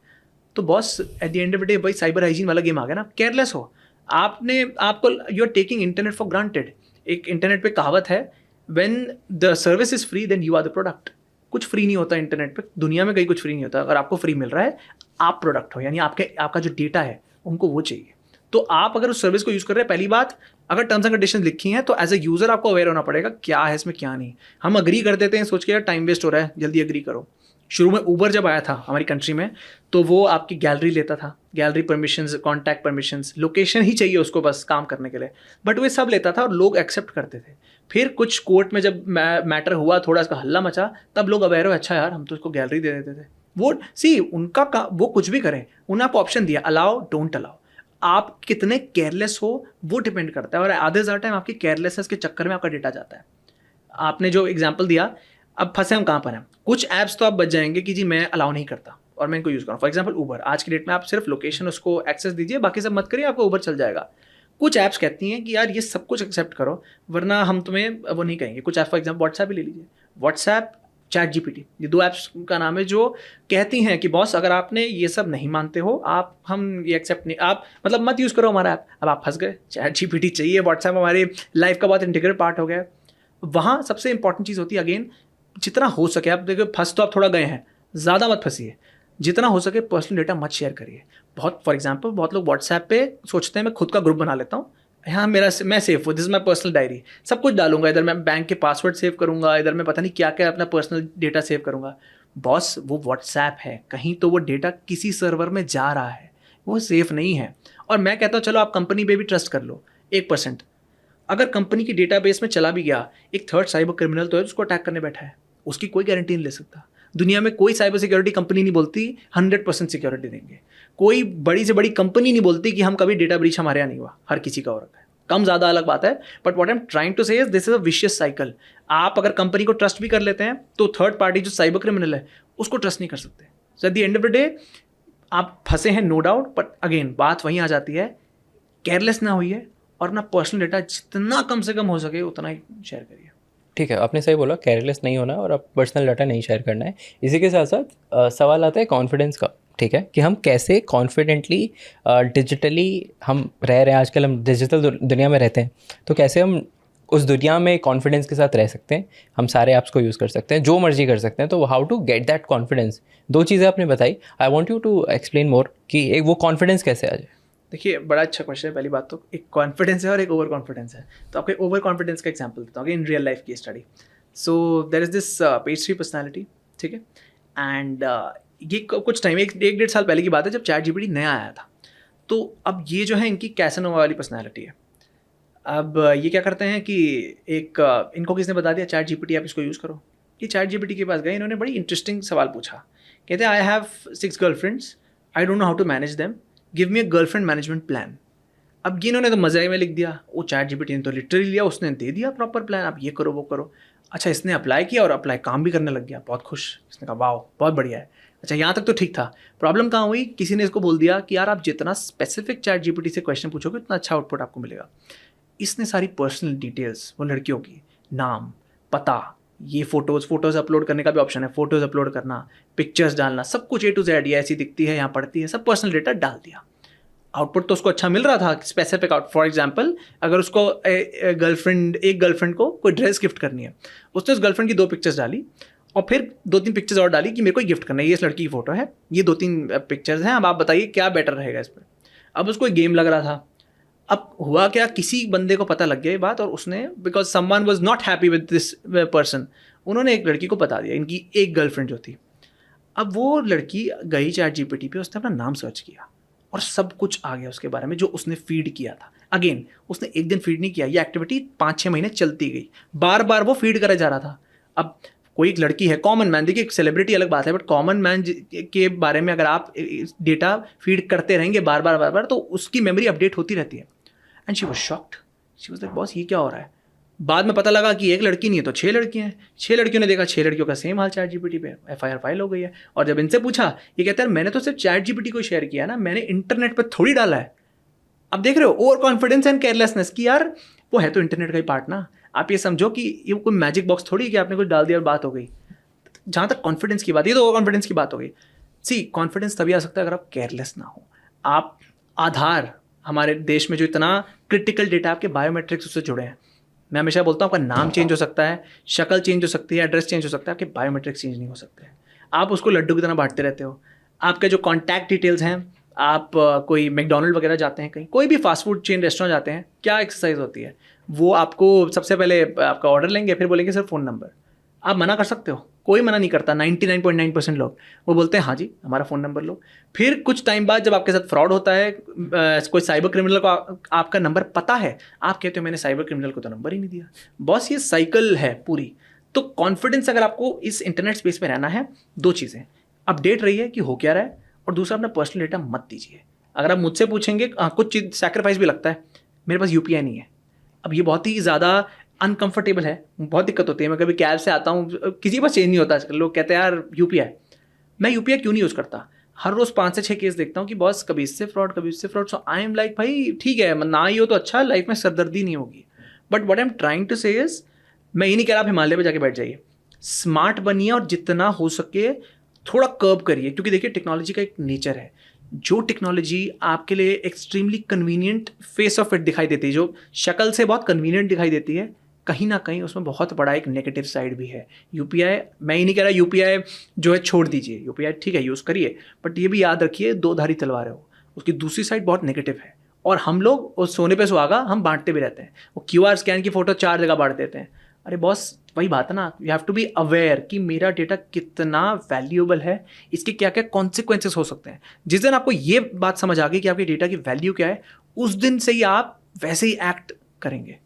A: तो boss at the end of the day भाई साइबर हाइजीन वाला गेम आ गया ना, केयरलेस हो आपको, you are taking internet for granted. एक इंटरनेट पे कहावत है, when the service is free then you are the product. कुछ फ्री नहीं होता इंटरनेट पे, दुनिया में कहीं कुछ फ्री नहीं होता। अगर आपको फ्री मिल रहा है, आप प्रोडक्ट हो, यानी आपका जो डेटा है उनको वो चाहिए। तो आप अगर उस सर्विस को यूज़ कर रहे हैं, पहली बात, अगर टर्म्स एंड कंडीशन लिखी हैं तो एज ए यूज़र आपको अवेयर होना पड़ेगा क्या है इसमें क्या नहीं। हम अग्री कर देते हैं सोच के यार टाइम वेस्ट हो रहा है, जल्दी अग्री करो। शुरू में ऊबर जब आया था हमारी कंट्री में तो वो आपकी गैलरी लेता था, gallery permissions, contact permissions, location ही चाहिए उसको बस काम करने के लिए, बट वो सब लेता था और लोग एक्सेप्ट करते थे। फिर कुछ कोर्ट में जब मैटर हुआ, थोड़ा इसका हल्ला मचा, तब लोग अवेयर हो, अच्छा यार हम तो उसको गैलरी दे देते थे। वो वो कुछ भी करें, उन्होंने आपको ऑप्शन दिया, अलाउ डोंट अलाउ। आप कितने केयरलेस हो वो डिपेंड करता है, और आधे ज़्यादा टाइम आपकी केयरलेसनेस के चक्कर में आपका डेटा जाता है। आपने जो एग्जाम्पल दिया, अब फंसे हम कहाँ पर हैं। कुछ ऐप्स तो आप बच जाएंगे कि जी मैं अलाउ नहीं करता और मैं इनको यूज़ करूँ। फॉर एग्जाम्पल ऊबर, आज की डेट में आप सिर्फ लोकेशन उसको एक्सेस दीजिए, बाकी सब मत करिए, आपको ऊबर चल जाएगा। कुछ ऐप्स कहती हैं कि यार ये सब कुछ एक्सेप्ट करो वरना हम तुम्हें वो नहीं कहेंगे। कुछ ऐप, फॉर एग्जाम्पल व्हाट्सएप ही ले लीजिए, व्हाट्सएप, चैट जीपीटी, ये 2 ऐप्स का नाम है जो कहती हैं कि बॉस अगर आपने ये सब नहीं मानते हो, हम ये एक्सेप्ट नहीं, आप मतलब मत यूज़ करो हमारा ऐप। अब आप फंस गए, चैट जीपीटी चाहिए, व्हाट्सएप हमारी लाइफ का बहुत इंटीग्रल पार्ट हो गया। वहाँ सबसे इंपॉर्टेंट चीज़ होती है, अगेन जितना हो सके, आप देखो फंस तो आप थोड़ा गए हैं, ज़्यादा मत फंसिए, जितना हो सके पर्सनल डेटा मत शेयर करिए। बहुत फॉर एग्जांपल बहुत लोग व्हाट्सएप पे सोचते हैं मैं खुद का ग्रुप बना लेता हूँ, हाँ मैं सेफ हूँ, this is my personal diary, सब कुछ डालूंगा, इधर मैं बैंक के पासवर्ड सेव करूंगा, इधर मैं पता नहीं क्या क्या अपना पर्सनल डेटा सेव करूंगा। बॉस वो व्हाट्सएप है, कहीं तो वो डेटा किसी सर्वर में जा रहा है, वो सेफ नहीं है। और मैं कहता हूँ चलो आप कंपनी पे भी ट्रस्ट कर लो 1%, अगर कंपनी की डेटाबेस में चला भी गया, एक थर्ड साइबर क्रिमिनल तो है उसको अटैक करने बैठा है, उसकी कोई गारंटी नहीं ले सकता। दुनिया में कोई साइबर सिक्योरिटी कंपनी नहीं बोलती 100% सिक्योरिटी देंगे, कोई बड़ी से बड़ी कंपनी नहीं बोलती कि हम कभी डेटा ब्रीच हमारे यहाँ नहीं हुआ, हर किसी का हो रखा है, कम ज़्यादा अलग बात है। But what I am trying to say is this is a vicious cycle. आप अगर कंपनी को ट्रस्ट भी कर लेते हैं तो थर्ड पार्टी जो साइबर क्रिमिनल है उसको ट्रस्ट नहीं कर सकते। So at the end of the day आप फंसे हैं नो डाउट, बट अगेन बात वहीं आ जाती है, केयरलेस ना होइए और अपना पर्सनल डेटा जितना कम से कम हो सके उतना ही शेयर करिए।
B: ठीक है, आपने सही बोला, केयरलेस नहीं होना और अब पर्सनल डाटा नहीं शेयर करना है। इसी के साथ साथ सवाल आता है कॉन्फिडेंस का, ठीक है, कि हम कैसे कॉन्फिडेंटली डिजिटली हम रह रहे हैं, आजकल हम डिजिटल दुनिया में रहते हैं, तो कैसे हम उस दुनिया में कॉन्फिडेंस के साथ रह सकते हैं। हम सारे ऐप्स को यूज़ कर सकते हैं, जो मर्जी कर सकते हैं, तो how to get that confidence. 2 चीज़ें आपने बताई, I want you to explain more कि एक वो कॉन्फिडेंस कैसे आ जाए।
A: देखिए बड़ा अच्छा क्वेश्चन है। पहली बात तो एक कॉन्फिडेंस है और एक ओवर कॉन्फिडेंस है, तो आपको ओवर कॉन्फिडेंस का एग्जांपल देता हूँ इन रियल लाइफ की study. So there is this page 3 personality, ठीक है, एंड ये कुछ टाइम, एक 1.5 साल पहले की बात है जब चैट जीपीटी नया आया था। तो अब ये जो है इनकी कैसनोवा वाली पर्सनैलिटी है। अब ये क्या करते हैं कि इनको किसने बता दिया चैट जीपीटी आप इसको यूज़ करो। ये चैट जीपीटी के पास गए, इन्होंने बड़ी इंटरेस्टिंग सवाल पूछा, कहते हैं I have 6 girlfriends, I don't know how to manage them, give me a girlfriend management plan. अब ये इन्होंने तो मज़े में लिख दिया, वो चैट जीपीटी ने तो लिटरली लिया, उसने दे दिया प्रॉपर प्लान, आप ये करो वो करो। अच्छा इसने अप्लाई किया और अप्लाई काम भी करने लग गया, बहुत खुश, इसने कहा वाह बहुत बढ़िया है। अच्छा यहाँ तक तो ठीक था, प्रॉब्लम कहाँ हुई, किसी ने इसको बोल दिया कि यार आप जितना स्पेसिफिक चैट जीपीटी से क्वेश्चन पूछोगे उतना अच्छा आउटपुट आपको मिलेगा। इसने सारी पर्सनल डिटेल्स, वो लड़कियों की नाम, पता, ये फ़ोटोज़ अपलोड करने का भी ऑप्शन है, फ़ोटोज़ अपलोड करना, पिक्चर्स डालना, सब कुछ A to Z, ये ऐसी दिखती है, यहाँ पढ़ती है, सब पर्सनल डेटा डाल दिया। आउटपुट तो उसको अच्छा मिल रहा था, स्पेसिफिक आउट। फॉर एग्जांपल अगर उसको एक गर्लफ्रेंड को कोई ड्रेस गिफ्ट करनी है, उसने उस गर्लफ्रेंड की 2 पिक्चर्स डाली और फिर 2-3 पिक्चर्स और डाली कि मेरे को गिफ्ट करना है, ये इस लड़की की फ़ोटो है, ये 2-3 पिक्चर्स हैं, अब आप बताइए क्या बेटर रहेगा इस पर। अब उसको एक गेम लग रहा था। अब हुआ क्या, किसी बंदे को पता लग गया ये बात और उसने, because someone was not happy with this person, उन्होंने एक लड़की को बता दिया, इनकी एक गर्लफ्रेंड जो थी। अब वो लड़की गई चैट जीपीटी पे, उसने अपना नाम सर्च किया और सब कुछ आ गया उसके बारे में जो उसने फीड किया था। अगेन उसने एक दिन फीड नहीं किया, ये एक्टिविटी 5-6 महीने चलती गई, बार बार वो फीड करा जा रहा था। अब कोई एक लड़की है, कॉमन मैन, देखिए एक सेलिब्रिटी अलग बात है, बट कॉमन मैन के बारे में अगर आप डेटा फीड करते रहेंगे बार बार तो उसकी मेमोरी अपडेट होती रहती है। And she was shocked, she was like boss ये क्या हो रहा है। बाद में पता लगा कि एक लड़की नहीं है तो 6 लड़कियां हैं, 6 लड़कियों ने देखा 6 लड़कियों का सेम हाल चैट जीपीटी पे, FIR फाइल हो गई है। और जब इनसे पूछा, ये कहता है मैंने तो सिर्फ चैट जीपीटी को शेयर किया ना, मैंने इंटरनेट पर थोड़ी डाला है। अब देख रहे हो ओवर कॉन्फिडेंस एंड केयरलेसनेस की यार वो है तो इंटरनेट का ही पार्ट ना। आप ये समझो कि ये कोई मैजिक बॉक्स थोड़ी कि आपने कुछ डाल दिया और बात हो गई। जहाँ तक कॉन्फिडेंस की बात, ये तो ओवर कॉन्फिडेंस की बात हो गई। सी कॉन्फिडेंस तभी आ सकता है अगर आप केयरलेस ना हो। आप आधार, हमारे देश में जो इतना क्रिटिकल डेटा आपके बायोमेट्रिक्स उससे जुड़े हैं, मैं हमेशा बोलता हूँ आपका नाम चेंज हो सकता है, शक्ल चेंज हो सकती है, एड्रेस चेंज हो सकता है, आपके बायोमेट्रिक्स चेंज नहीं हो सकते। आप उसको लड्डू की तरह बांटते रहते हो। आपके जो कॉन्टैक्ट डिटेल्स हैं, आप कोई मैकडोनल्ड वगैरह जाते हैं, कहीं कोई भी फास्ट फूड चेन रेस्टोरेंट जाते हैं, क्या एक्सरसाइज होती है, वो आपको सबसे पहले आपका ऑर्डर लेंगे, फिर बोलेंगे सर फ़ोन नंबर। आप मना कर सकते हो, कोई मना नहीं करता, 99.9% लोग वो बोलते हैं हाँ जी हमारा फ़ोन नंबर लो। फिर कुछ टाइम बाद जब आपके साथ फ्रॉड होता है, कोई साइबर क्रिमिनल को आपका नंबर पता है, आप कहते हो मैंने साइबर क्रिमिनल को तो नंबर ही नहीं दिया। बॉस ये साइकिल है पूरी। तो कॉन्फिडेंस अगर आपको इस इंटरनेट स्पेस में रहना है, दो चीज़ें, अपडेट रहिए कि हो क्या रहा है, और दूसरा अपना पर्सनल डेटा मत दीजिए। अगर आप मुझसे पूछेंगे, कुछ चीज़ सैक्रिफाइस भी लगता है, मेरे पास यूपीआई नहीं है। अब ये बहुत ही ज़्यादा अनकंफर्टेबल है, बहुत दिक्कत होती है। मैं कभी कैब से आता हूँ, किसी के पास चेंज नहीं होता आजकल, लोग कहते हैं यार यूपीआई, मैं यूपीआई क्यों नहीं यूज़ करता? हर रोज़ 5 से 6 केस देखता हूँ कि बॉस कभी इससे फ्रॉड, कभी इससे fraud. So I am like भाई ठीक है ना ही हो तो अच्छा, लाइफ में सरदर्दी नहीं होगी। But what I am trying to say is, मैं ये नहीं कह रहा आप हिमालय पे जाके बैठ जाइए, स्मार्ट बनिए और जितना हो सके थोड़ा कर्व करिए, क्योंकि देखिए टेक्नोलॉजी का एक नेचर है, जो टेक्नोलॉजी आपके लिए extremely convenient face of it दिखाई देती है, जो शक्ल से बहुत कन्वीनियंट दिखाई देती है, कहीं ना कहीं उसमें बहुत बड़ा एक नेगेटिव साइड भी है। यूपीआई, मैं ये नहीं कह रहा यूपीआई जो है छोड़ दीजिए, यूपीआई ठीक है यूज़ करिए, बट ये भी याद रखिए दो धारी तलवार है वो, उसकी दूसरी साइड बहुत नेगेटिव है। और हम लोग उस सोने पे सुहागा हम बांटते भी रहते हैं, वो क्यूआर स्कैन की फ़ोटो 4 जगह बांट देते हैं। अरे बॉस वही बात है ना, you have to be aware कि मेरा डेटा कितना वैल्यूएबल है, इसके क्या क्या कॉन्सिक्वेंसेस हो सकते हैं। जिस दिन आपको ये बात समझ आ गई कि आपके डेटा की वैल्यू क्या है, उस दिन से ही आप वैसे ही एक्ट करेंगे।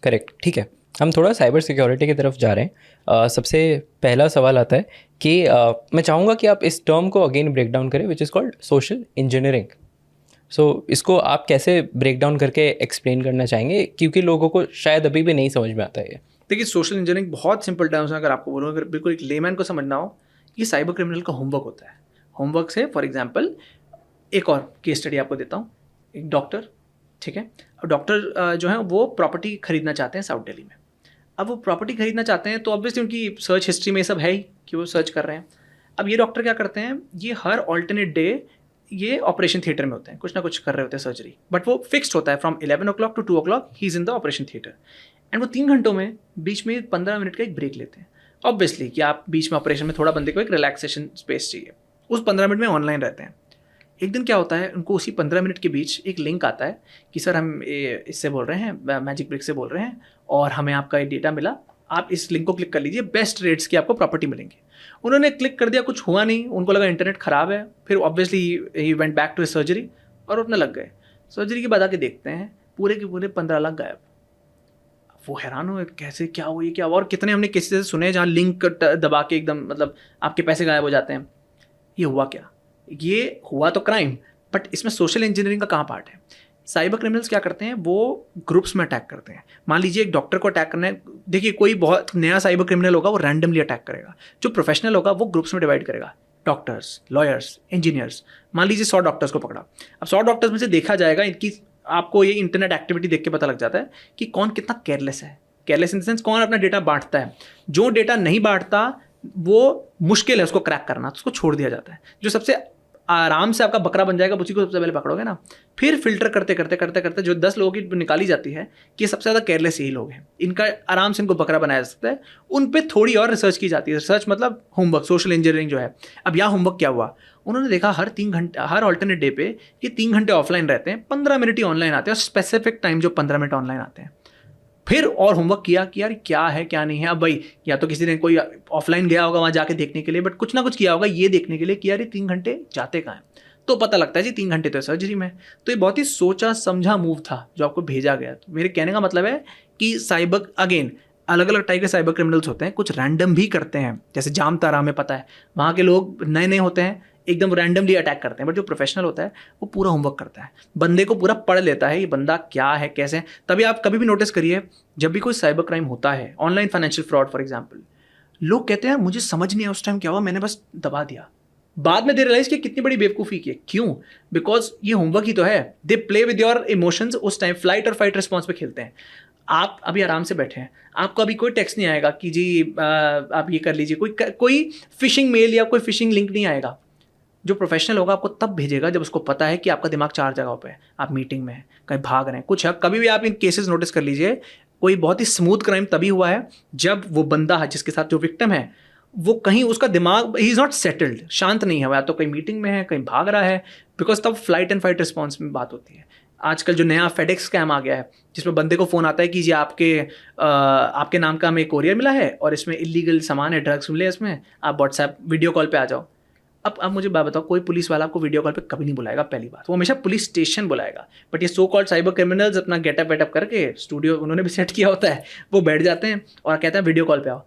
B: करेक्ट, ठीक है। हम थोड़ा साइबर सिक्योरिटी की तरफ जा रहे हैं। सबसे पहला सवाल आता है कि मैं चाहूँगा कि आप इस टर्म को अगेन ब्रेक डाउन करें, which is called social engineering. So इसको आप कैसे ब्रेक डाउन करके एक्सप्लेन करना चाहेंगे, क्योंकि लोगों को शायद अभी भी नहीं समझ में आता है।
A: देखिए सोशल इंजीनियरिंग बहुत सिंपल टर्म्स में अगर आपको बोलूँ, अगर बिल्कुल एक लेमैन को समझना हो, ये साइबर क्रिमिनल का होमवर्क होता है। होमवर्क से फॉर एग्जांपल एक और केस स्टडी आपको देता हूँ। एक डॉक्टर, ठीक है, और डॉक्टर जो है वो प्रॉपर्टी खरीदना चाहते हैं साउथ दिल्ली में। अब वो प्रॉपर्टी खरीदना चाहते हैं तो ऑब्वियसली उनकी सर्च हिस्ट्री में सब है ही कि वो सर्च कर रहे हैं। अब ये डॉक्टर क्या करते हैं, ये हर ऑल्टरनेट डे ये ऑपरेशन थिएटर में होते हैं, कुछ ना कुछ कर रहे होते हैं सर्जरी, बट वो फिक्स्ड होता है from 11 o'clock to 2 o'clock he is in the operation theatre. And वो 3 घंटों में बीच में 15 मिनट का एक ब्रेक लेते हैं। ऑब्वियसली कि आप बीच में ऑपरेशन में थोड़ा बंदे को एक रिलैक्सेशन स्पेस चाहिए, उस 15 मिनट में ऑनलाइन रहते हैं। एक दिन क्या होता है, उनको उसी 15 मिनट के बीच एक लिंक आता है कि सर हम इससे बोल रहे हैं, मैजिक ब्रिक से बोल रहे हैं, और हमें आपका ये डेटा मिला, आप इस लिंक को क्लिक कर लीजिए, बेस्ट रेट्स की आपको प्रॉपर्टी मिलेंगी। उन्होंने क्लिक कर दिया, कुछ हुआ नहीं, उनको लगा इंटरनेट ख़राब है। फिर ऑब्वियसली ही वेंट बैक टू सर्जरी और उठने लग गए। सर्जरी के बाद आके देखते हैं पूरे के पूरे 15 लाख गायब। वो हैरान हुए, कैसे, क्या हुआ, ये क्या हुआ? और कितने हमने किसी से सुने जहाँ लिंक दबा के एकदम मतलब आपके पैसे गायब हो जाते हैं। ये हुआ क्या? ये हुआ तो क्राइम, बट इसमें सोशल इंजीनियरिंग का कहाँ पार्ट है? साइबर क्रिमिनल्स क्या करते हैं, वो ग्रुप्स में अटैक करते हैं। मान लीजिए एक डॉक्टर को अटैक करना है, देखिए कोई बहुत नया साइबर क्रिमिनल होगा वो रैंडमली अटैक करेगा, जो प्रोफेशनल होगा वो ग्रुप्स में डिवाइड करेगा, डॉक्टर्स, लॉयर्स, इंजीनियर्स। मान लीजिए 100 डॉक्टर्स को पकड़ा, अब 100 डॉक्टर्स में से देखा जाएगा, इनकी आपको ये इंटरनेट एक्टिविटी देख के पता लग जाता है कि कौन कितना केयरलेस है। केयरलेस इन द सेंस कौन अपना डेटा बांटता है। जो डेटा नहीं बांटता वो मुश्किल है उसको क्रैक करना, तो उसको छोड़ दिया जाता है। जो सबसे आराम से आपका बकरा बन जाएगा उसी को सबसे पहले पकड़ोगे ना। फिर फिल्टर करते करते करते करते जो 10 लोगों की निकाली जाती है कि सबसे ज़्यादा केयरलेस यही लोग हैं, इनका आराम से इनको बकरा बनाया जा सकता है, उन पे थोड़ी और रिसर्च की जाती है। रिसर्च मतलब होमवर्क, सोशल इंजीनियरिंग जो है। अब यहाँ होमवर्क क्या हुआ, उन्होंने देखा हर 3 घंटे, हर ऑल्टरनेट डे पे ये 3 घंटे ऑफलाइन रहते हैं, 15 मिनट ही ऑनलाइन आते हैं, और स्पेसिफिक टाइम जो 15 मिनट ऑनलाइन आते हैं। फिर और होमवर्क किया कि यार क्या है क्या नहीं है। अब भाई या तो किसी ने कोई ऑफलाइन गया होगा वहाँ जाके देखने के लिए, बट कुछ ना कुछ किया होगा ये देखने के लिए कि यार ये 3 घंटे जाते कहाँ हैं। तो पता लगता है जी 3 घंटे तो सर्जरी में। तो ये बहुत ही सोचा समझा मूव था जो आपको भेजा गया। तो मेरे कहने का मतलब है कि साइबर, अगेन अलग अलग टाइप के साइबर क्रिमिनल्स होते हैं, कुछ रैंडम भी करते हैं, जैसे जाम तारा हमें पता है वहाँ के लोग नए नए होते हैं, एकदम रैंडमली अटैक करते हैं। बट जो प्रोफेशनल होता है वो पूरा होमवर्क करता है, बंदे को पूरा पढ़ लेता है, ये बंदा क्या है कैसे है। तभी आप कभी भी नोटिस करिए जब भी कोई साइबर क्राइम होता है, online financial fraud for example, लोग कहते हैं मुझे समझ नहीं आया उस टाइम क्या हुआ, मैंने बस दबा दिया। बाद में दे रियलाइज कि कितनी बड़ी बेवकूफ़ी की है। क्यों? बिकॉज ये होमवर्क ही तो है। They play with your emotions. उस टाइम फ्लाइट और फाइट रिस्पॉन्स पे खेलते हैं। आप अभी आराम से बैठे हैं, आपको अभी कोई टेक्स्ट नहीं आएगा कि जी आप ये कर लीजिए, कोई फिशिंग मेल या कोई फिशिंग लिंक नहीं आएगा। जो प्रोफेशनल होगा आपको तब भेजेगा जब उसको पता है कि आपका दिमाग 4 जगहों पे है, आप मीटिंग में हैं, कहीं भाग रहे हैं, कुछ है। कभी भी आप इन केसेस नोटिस कर लीजिए, कोई बहुत ही स्मूथ क्राइम तभी हुआ है जब वो बंदा है जिसके साथ जो विक्टिम है वो कहीं उसका दिमाग, ही इज़ नॉट सेटल्ड, शांत नहीं है, या तो कहीं मीटिंग में है, कहीं भाग रहा है, बिकॉज तब फ्लाइट एंड फाइट रिस्पॉन्स में बात होती है। आजकल जो नया फेडेक्स स्कैम आ गया है, जिसमें बंदे को फ़ोन आता है कि जी आपके नाम का हमें कोरियर मिला है और इसमें इलीगल सामान है, ड्रग्स मिले इसमें, आप व्हाट्सएप वीडियो कॉल पे आ जाओ। अब मुझे बात बताओ, कोई पुलिस वाला आपको वीडियो कॉल पे कभी नहीं बुलाएगा, पहली बात, वो हमेशा पुलिस स्टेशन बुलाएगा। बट ये सो कॉल्ड साइबर क्रिमिनल्स अपना गेटअप वेटअप करके, स्टूडियो उन्होंने भी सेट किया होता है, वो बैठ जाते हैं और कहते हैं वीडियो कॉल पे आओ।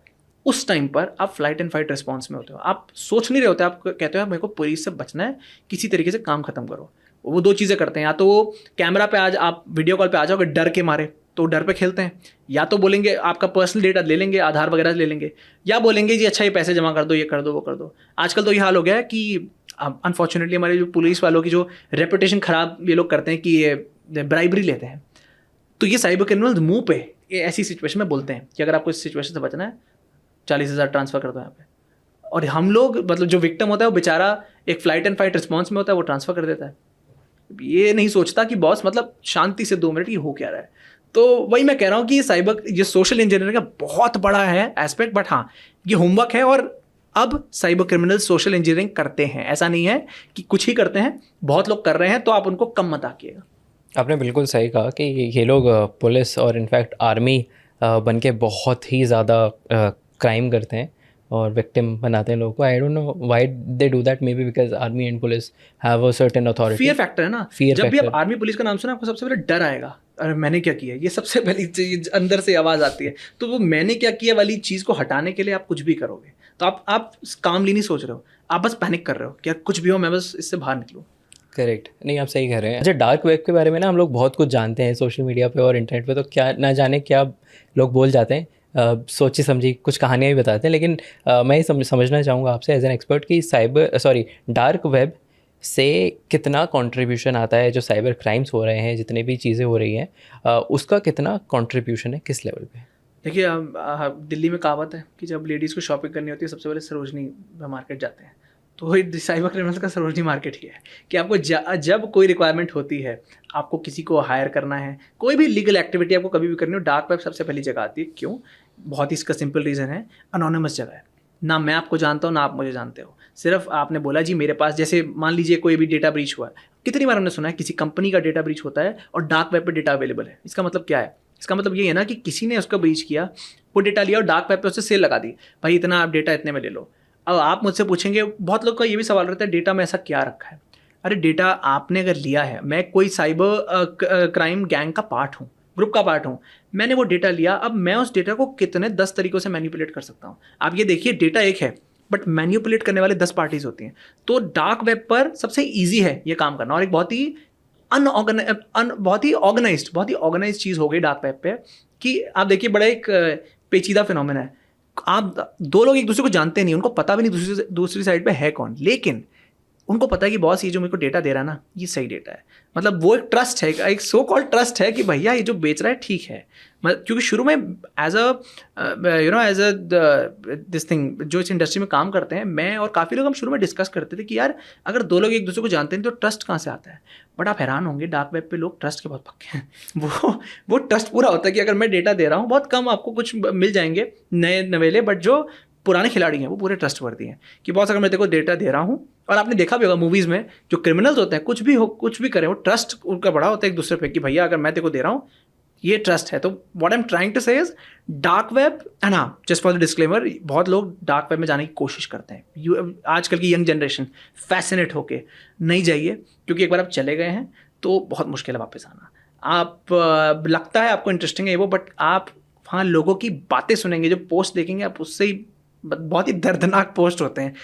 A: उस टाइम पर आप फ्लाइट एंड फाइट रिस्पॉन्स में होते हो, आप सोच नहीं रहे होते, आप कहते हो मेरे को पुलिस से बचना है, किसी तरीके से काम खत्म करो। वो दो चीज़ें करते हैं, या तो वो कैमरा पे आज आप वीडियो कॉल पे आ जाओगे डर के मारे, तो डर पे खेलते हैं, या तो बोलेंगे आपका पर्सनल डेटा ले लेंगे, आधार वगैरह ले लेंगे, या बोलेंगे जी अच्छा ये पैसे जमा कर दो, ये कर दो, वो कर दो। आजकल तो ये हाल हो गया है कि अनफॉर्चुनेटली हमारे जो पुलिस वालों की जो रेपुटेशन ख़राब ये लोग करते हैं कि ये ब्राइबरी लेते हैं, तो ये साइबर क्रिमिनल्स मुंह पे ये ऐसी सिचुएशन में बोलते हैं कि अगर आपको इस सिचुएशन से बचना है 40,000 ट्रांसफ़र कर दो यहाँ पे। और हम लोग मतलब जो विक्टिम होता है वो बेचारा एक फ्लाइट एंड फाइट रिस्पॉन्स में होता है, वो ट्रांसफ़र कर देता है, ये नहीं सोचता कि बॉस मतलब शांति से 2 मिनट ये हो क्या रहा है। तो वही मैं कह रहा हूँ कि ये सोशल इंजीनियरिंग का बहुत बड़ा है एस्पेक्ट, बट हाँ ये होमवर्क है। और अब साइबर क्रिमिनल सोशल इंजीनियरिंग करते हैं, ऐसा नहीं है कि कुछ ही करते हैं, बहुत लोग कर रहे हैं, तो आप उनको कम मत आकिएगा।
B: आपने बिल्कुल सही कहा कि ये लोग पुलिस और इनफैक्ट आर्मी बन के बहुत ही ज़्यादा क्राइम करते हैं और विक्टिम बनाते हैं लोगों को। आई don't know why they do that, may be because army and police have a certain authority.
A: Fear factor है ना, जब भी आप आर्मी पुलिस का नाम सुना आपको सबसे पहले डर आएगा, अरे मैंने क्या किया, ये सबसे पहली चीज अंदर से आवाज़ आती है। तो वो मैंने क्या किया वाली चीज़ को हटाने के लिए आप कुछ भी करोगे, तो आप कामली नहीं सोच रहे हो, आप बस पैनिक कर रहे हो कि कुछ भी हो मैं बस इससे बाहर निकलूँ।
B: करेक्ट, नहीं आप सही कह रहे हैं। अच्छा, डार्क वेब के बारे में ना हम लोग बहुत कुछ जानते हैं सोशल मीडिया पे और इंटरनेट पे, तो क्या ना जाने क्या लोग बोल जाते हैं, सोची समझी कुछ कहानियाँ भी बताते हैं। लेकिन मैं ये समझना चाहूँगा आपसे एज एन एक्सपर्ट कि डार्क वेब से कितना कंट्रीब्यूशन आता है, जो साइबर क्राइम्स हो रहे हैं, जितने भी चीज़ें हो रही हैं, उसका कितना कंट्रीब्यूशन है, किस लेवल पे?
A: देखिए दिल्ली में कहावत है कि जब लेडीज़ को शॉपिंग करनी होती है सबसे पहले सरोजनी मार्केट जाते हैं, तो वही साइबर क्रिमिनल्स का सरोजनी मार्केट ही है कि आपको जब कोई रिक्वायरमेंट होती है, आपको किसी को हायर करना है, कोई भी लीगल एक्टिविटी आपको कभी भी करनी हो, डार्क वेब सबसे पहली जगह आती है। क्यों? बहुत ही इसका सिंपल रीज़न है, अनोनिमस जगह है, ना मैं आपको जानता हूँ ना आप मुझे जानते हो, सिर्फ आपने बोला जी मेरे पास, जैसे मान लीजिए कोई भी डेटा ब्रीच हुआ है, कितनी बार हमने सुना है किसी कंपनी का डेटा ब्रीच होता है और डार्क वेब पे डेटा अवेलेबल है। इसका मतलब क्या है? इसका मतलब ये है ना कि किसी ने उसका ब्रीच किया, वो डेटा लिया और डार्क वेब पे उससे सेल लगा दी, भाई इतना आप डेटा इतने में ले लो। अब आप मुझसे पूछेंगे, बहुत लोग का ये भी सवाल रहता है डेटा में ऐसा क्या रखा है। अरे डेटा आपने अगर लिया है, मैं कोई साइबर क्राइम गैंग का पार्ट हूँ, ग्रुप का पार्ट हूँ, मैंने वो डेटा लिया, अब मैं उस डेटा को कितने 10 तरीक़ों से मैनिपुलेट कर सकता हूँ। आप ये देखिए डेटा एक है बट मैनिपुलेट करने वाले 10 पार्टीज होती हैं। तो डार्क वेब पर सबसे ईजी है ये काम करना, और एक बहुत ही ऑर्गेनाइज्ड चीज़ हो गई डार्क वेब पे कि आप देखिए बड़ा एक पेचीदा फिनोमेना है। आप दो लोग एक दूसरे को जानते नहीं, उनको पता भी नहीं दूसरी साइड पे है कौन, लेकिन उनको पता है कि बॉस ये जो मेरे को डेटा दे रहा है ना, ये सही डेटा है। मतलब वो एक ट्रस्ट है, एक सो कॉल्ड ट्रस्ट है कि भैया ये जो बेच रहा है ठीक है। क्योंकि शुरू में एज अ दिस थिंग जो इस इंडस्ट्री में काम करते हैं, मैं और काफ़ी लोग हम शुरू में डिस्कस करते थे कि यार अगर दो लोग एक दूसरे को जानते हैं तो ट्रस्ट कहाँ से आता है। बट आप हैरान होंगे, डार्क वेब पे लोग ट्रस्ट के बहुत पक्के हैं। वो ट्रस्ट पूरा होता है कि अगर मैं डेटा दे रहा हूँ, बहुत कम आपको कुछ मिल जाएंगे नए नवेले, बट जो पुराने खिलाड़ी हैं वो पूरे ट्रस्ट वर्दी हैं कि बॉस अगर मैं तेरे को डेटा दे रहा हूँ, और आपने देखा भी होगा मूवीज़ में जो क्रिमिनल्स होते हैं कुछ भी करें, वो ट्रस्ट उनका बड़ा होता है एक दूसरे पे कि भैया अगर मैं तेरे को दे रहा हूँ ये ट्रस्ट है। तो what I am trying to say is dark web, and हाँ जस्ट फॉर द डिस्क्लेमर, बहुत लोग डार्क वेब में जाने की कोशिश करते हैं। आजकल की यंग जनरेशन फैसिनेट होके नहीं जाइए, क्योंकि एक बार आप चले गए हैं तो बहुत मुश्किल है वापस आना। आप लगता है आपको इंटरेस्टिंग है वो, बट आप वहाँ लोगों की बातें सुनेंगे, जो पोस्ट देखेंगे आप, उससे ही बहुत ही दर्दनाक पोस्ट होते हैं।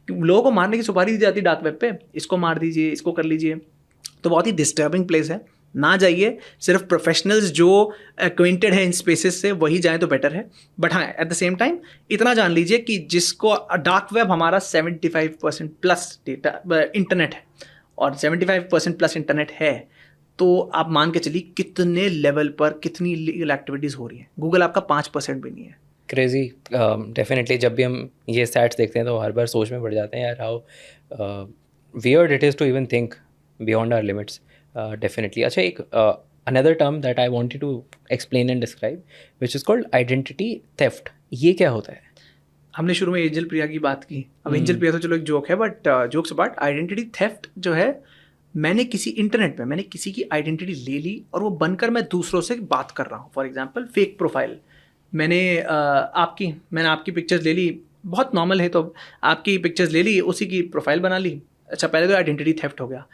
A: लोगों को मारने की सुपारी दी जाती है डार्क वेब पे, इसको मार दीजिए, इसको कर लीजिए। तो बहुत ही डिस्टर्बिंग प्लेस है, ना जाइए। सिर्फ प्रोफेशनल्स जो एक्वेंटेड हैं इन स्पेसेस से वही जाएं तो बेटर है। बट हाँ एट द सेम टाइम इतना जान लीजिए कि जिसको डार्क वेब, हमारा 75% प्लस डेटा इंटरनेट है, और 75% प्लस इंटरनेट है, तो आप मान के चलिए कितने लेवल पर कितनी लीगल एक्टिविटीज़ हो रही हैं। गूगल आपका 5% भी नहीं है।
B: क्रेजी, डेफिनेटली जब भी हम ये स्टैट्स देखते हैं तो हर बार सोच में पड़ जाते हैं यार, how weird it is to even think beyond our limits. Definitely. अच्छा, एक another term that I wanted to explain and describe which is called identity theft, ये क्या होता है?
A: हमने शुरू में एंजल प्रिया की बात की, अब एंजल प्रिया तो चलो एक जोक है, but jokes apart, identity theft जो है मैंने किसी इंटरनेट पे मैंने किसी की आइडेंटिटी ले ली और वो बनकर मैं दूसरों से बात कर रहा हूँ। फॉर एग्जांपल फेक प्रोफाइल, मैंने आपकी पिक्चर्स ले ली, बहुत नॉर्मल है, तो आपकी पिक्चर्स ले ली, उसी की प्रोफाइल बना ली। अच्छा, पहले तो आइडेंटिटी थेफ्ट हो गया।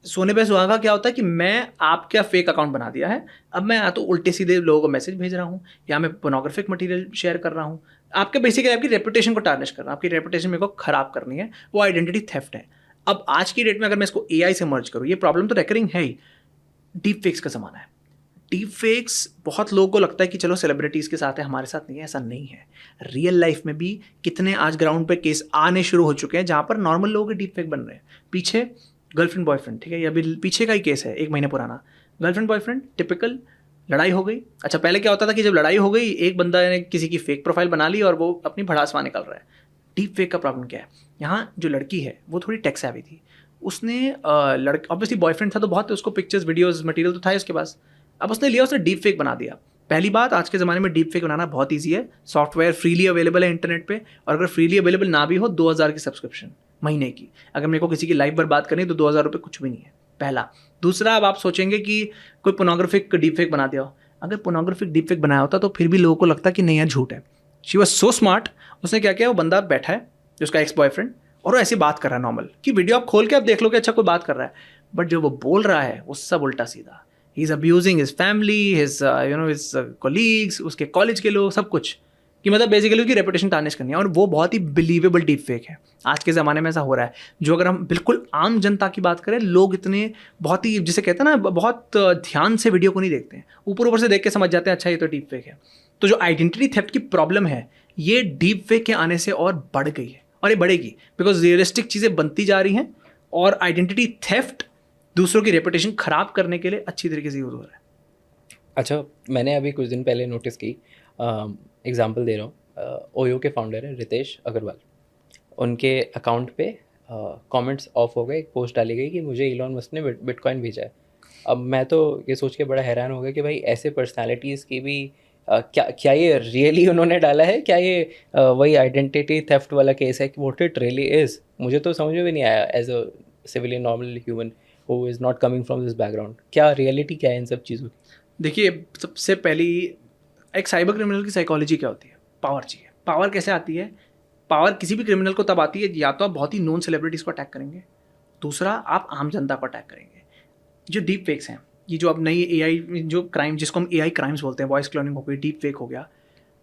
A: सोने पे सुहागा क्या होता है कि मैं आपका फेक अकाउंट बना दिया है, अब मैं या तो उल्टे सीधे लोगों को मैसेज भेज रहा हूँ या मैं पोर्नोग्राफिक मटेरियल शेयर कर रहा हूँ। आपके बेसिकली आपकी रेपुटेशन को टार्निश कर रहा हूँ, आपकी रेपुटेशन मेरे को खराब करनी है, वो आइडेंटिटी थेफ्ट है। अब आज की डेट में अगर मैं इसको एआई से मर्ज करूँ, ये प्रॉब्लम तो रेकरिंग है ही। डीप फेक्स का ज़माना है। डीप फेक्स बहुत लोगों को लगता है कि चलो सेलिब्रिटीज़ के साथ है, हमारे साथ नहीं है, ऐसा नहीं है। रियल लाइफ में भी कितने आज ग्राउंड पे केस आने शुरू हो चुके हैं जहाँ पर नॉर्मल लोगों के डीप फेक बन रहे हैं। पीछे गर्लफ्रेंड बॉयफ्रेंड, ठीक है, ये अभी पीछे का ही केस है, 1 महीने पुराना। गर्लफ्रेंड बॉयफ्रेंड टिपिकल, लड़ाई हो गई। अच्छा, पहले क्या होता था कि जब लड़ाई हो गई, एक बंदा ने किसी की फेक प्रोफाइल बना ली और वो अपनी भड़ास वहाँ निकल रहा है। डीप फेक का प्रॉब्लम क्या है, यहाँ जो लड़की है वो थोड़ी टेक सेवी थी, उसने ऑब्वियसली बॉयफ्रेंड था तो बहुत उसको पिक्चर्स वीडियोस मटेरियल तो था ही उसके पास। अब उसने लिया, उसने डीप फेक बना दिया। पहली बात, आज के ज़माने में डीप फेक बनाना बहुत ईजी है, सॉफ्टवेयर फ्रीली अवेलेबल है इंटरनेट पे, और अगर फ्रीली अवेलेबल ना भी हो, 2000 की सब्सक्रिप्शन महीने की। अगर मेरे को किसी की लाइफ बर्बाद करनी है तो 2000 रुपये कुछ भी नहीं है, पहला। दूसरा, अब आप सोचेंगे कि कोई पोर्नोग्राफिक डीप फेक बना दिया हो। अगर पोर्नोग्राफिक डीप फेक बनाया होता तो फिर भी लोगों को लगता कि नहीं यार झूठ है। शी वॉज सो स्मार्ट, उसने क्या किया, वो बंदा बैठा है उसका एक्स बॉयफ्रेंड, और वो ऐसी बात कर रहा है नॉर्मल, कि वीडियो आप खोल के आप देख लो कि अच्छा कोई बात कर रहा है, बट जो वो बोल रहा है वो सब उल्टा सीधा। He is abusing his family, his his colleagues, उसके कॉलेज के लोग, सब कुछ, कि मतलब बेसिकली उसकी रेपुटेशन टार्निश करनी है। और वो बहुत ही बिलीवेबल डीप फेक है। आज के ज़माने में ऐसा हो रहा है, जो अगर हम बिल्कुल आम जनता की बात करें, लोग इतने बहुत ही, जिसे कहते हैं ना, बहुत ध्यान से वीडियो को नहीं देखते हैं, ऊपर ऊपर से देख के समझ जाते हैं अच्छा ये तो डीप फेक है। तो जो आइडेंटिटी थेफ्ट की प्रॉब्लम है, ये डीप फेक के आने से और बढ़ गई है, और ये बढ़ेगी, बिकॉज रियलिस्टिक चीज़ें बनती जा रही हैं और आइडेंटिटी थेफ्ट दूसरों की रेपुटेशन खराब करने के लिए अच्छी तरीके से यूज़ हो रहा है।
B: अच्छा, मैंने अभी कुछ दिन पहले नोटिस की, एग्जांपल दे रहा हूँ, ओयो के फाउंडर है रितेश अग्रवाल, उनके अकाउंट पे कमेंट्स ऑफ हो गए, एक पोस्ट डाली गई कि मुझे इलॉन मस्क ने बिटकॉइन भेजा है। अब मैं तो ये सोच के बड़ा हैरान हो गया कि भाई ऐसे पर्सनालिटीज़ की भी क्या ये रियली उन्होंने डाला है, क्या ये वही आइडेंटिटी थेफ्ट वाला केस है कि व्हाट इट रियली इज़? मुझे तो समझ में भी नहीं आया as a civilian normal human who is not coming from this background, क्या रियलिटी क्या है इन सब चीज़ों की?
A: देखिए, सबसे पहली एक साइबर क्रिमिनल की साइकोलॉजी क्या होती है, पावर चाहिए। पावर कैसे आती है, पावर किसी भी क्रिमिनल को तब आती है या तो आप बहुत ही नोन सेलिब्रिटीज़ को अटैक करेंगे, दूसरा आप आम जनता को अटैक करेंगे। जो डीप फेक्स हैं, ये जो अब नई एआई जो क्राइम, जिसको हम एआई क्राइम्स बोलते हैं, वॉइस क्लोनिंग हो गई, डीप फेक हो गया,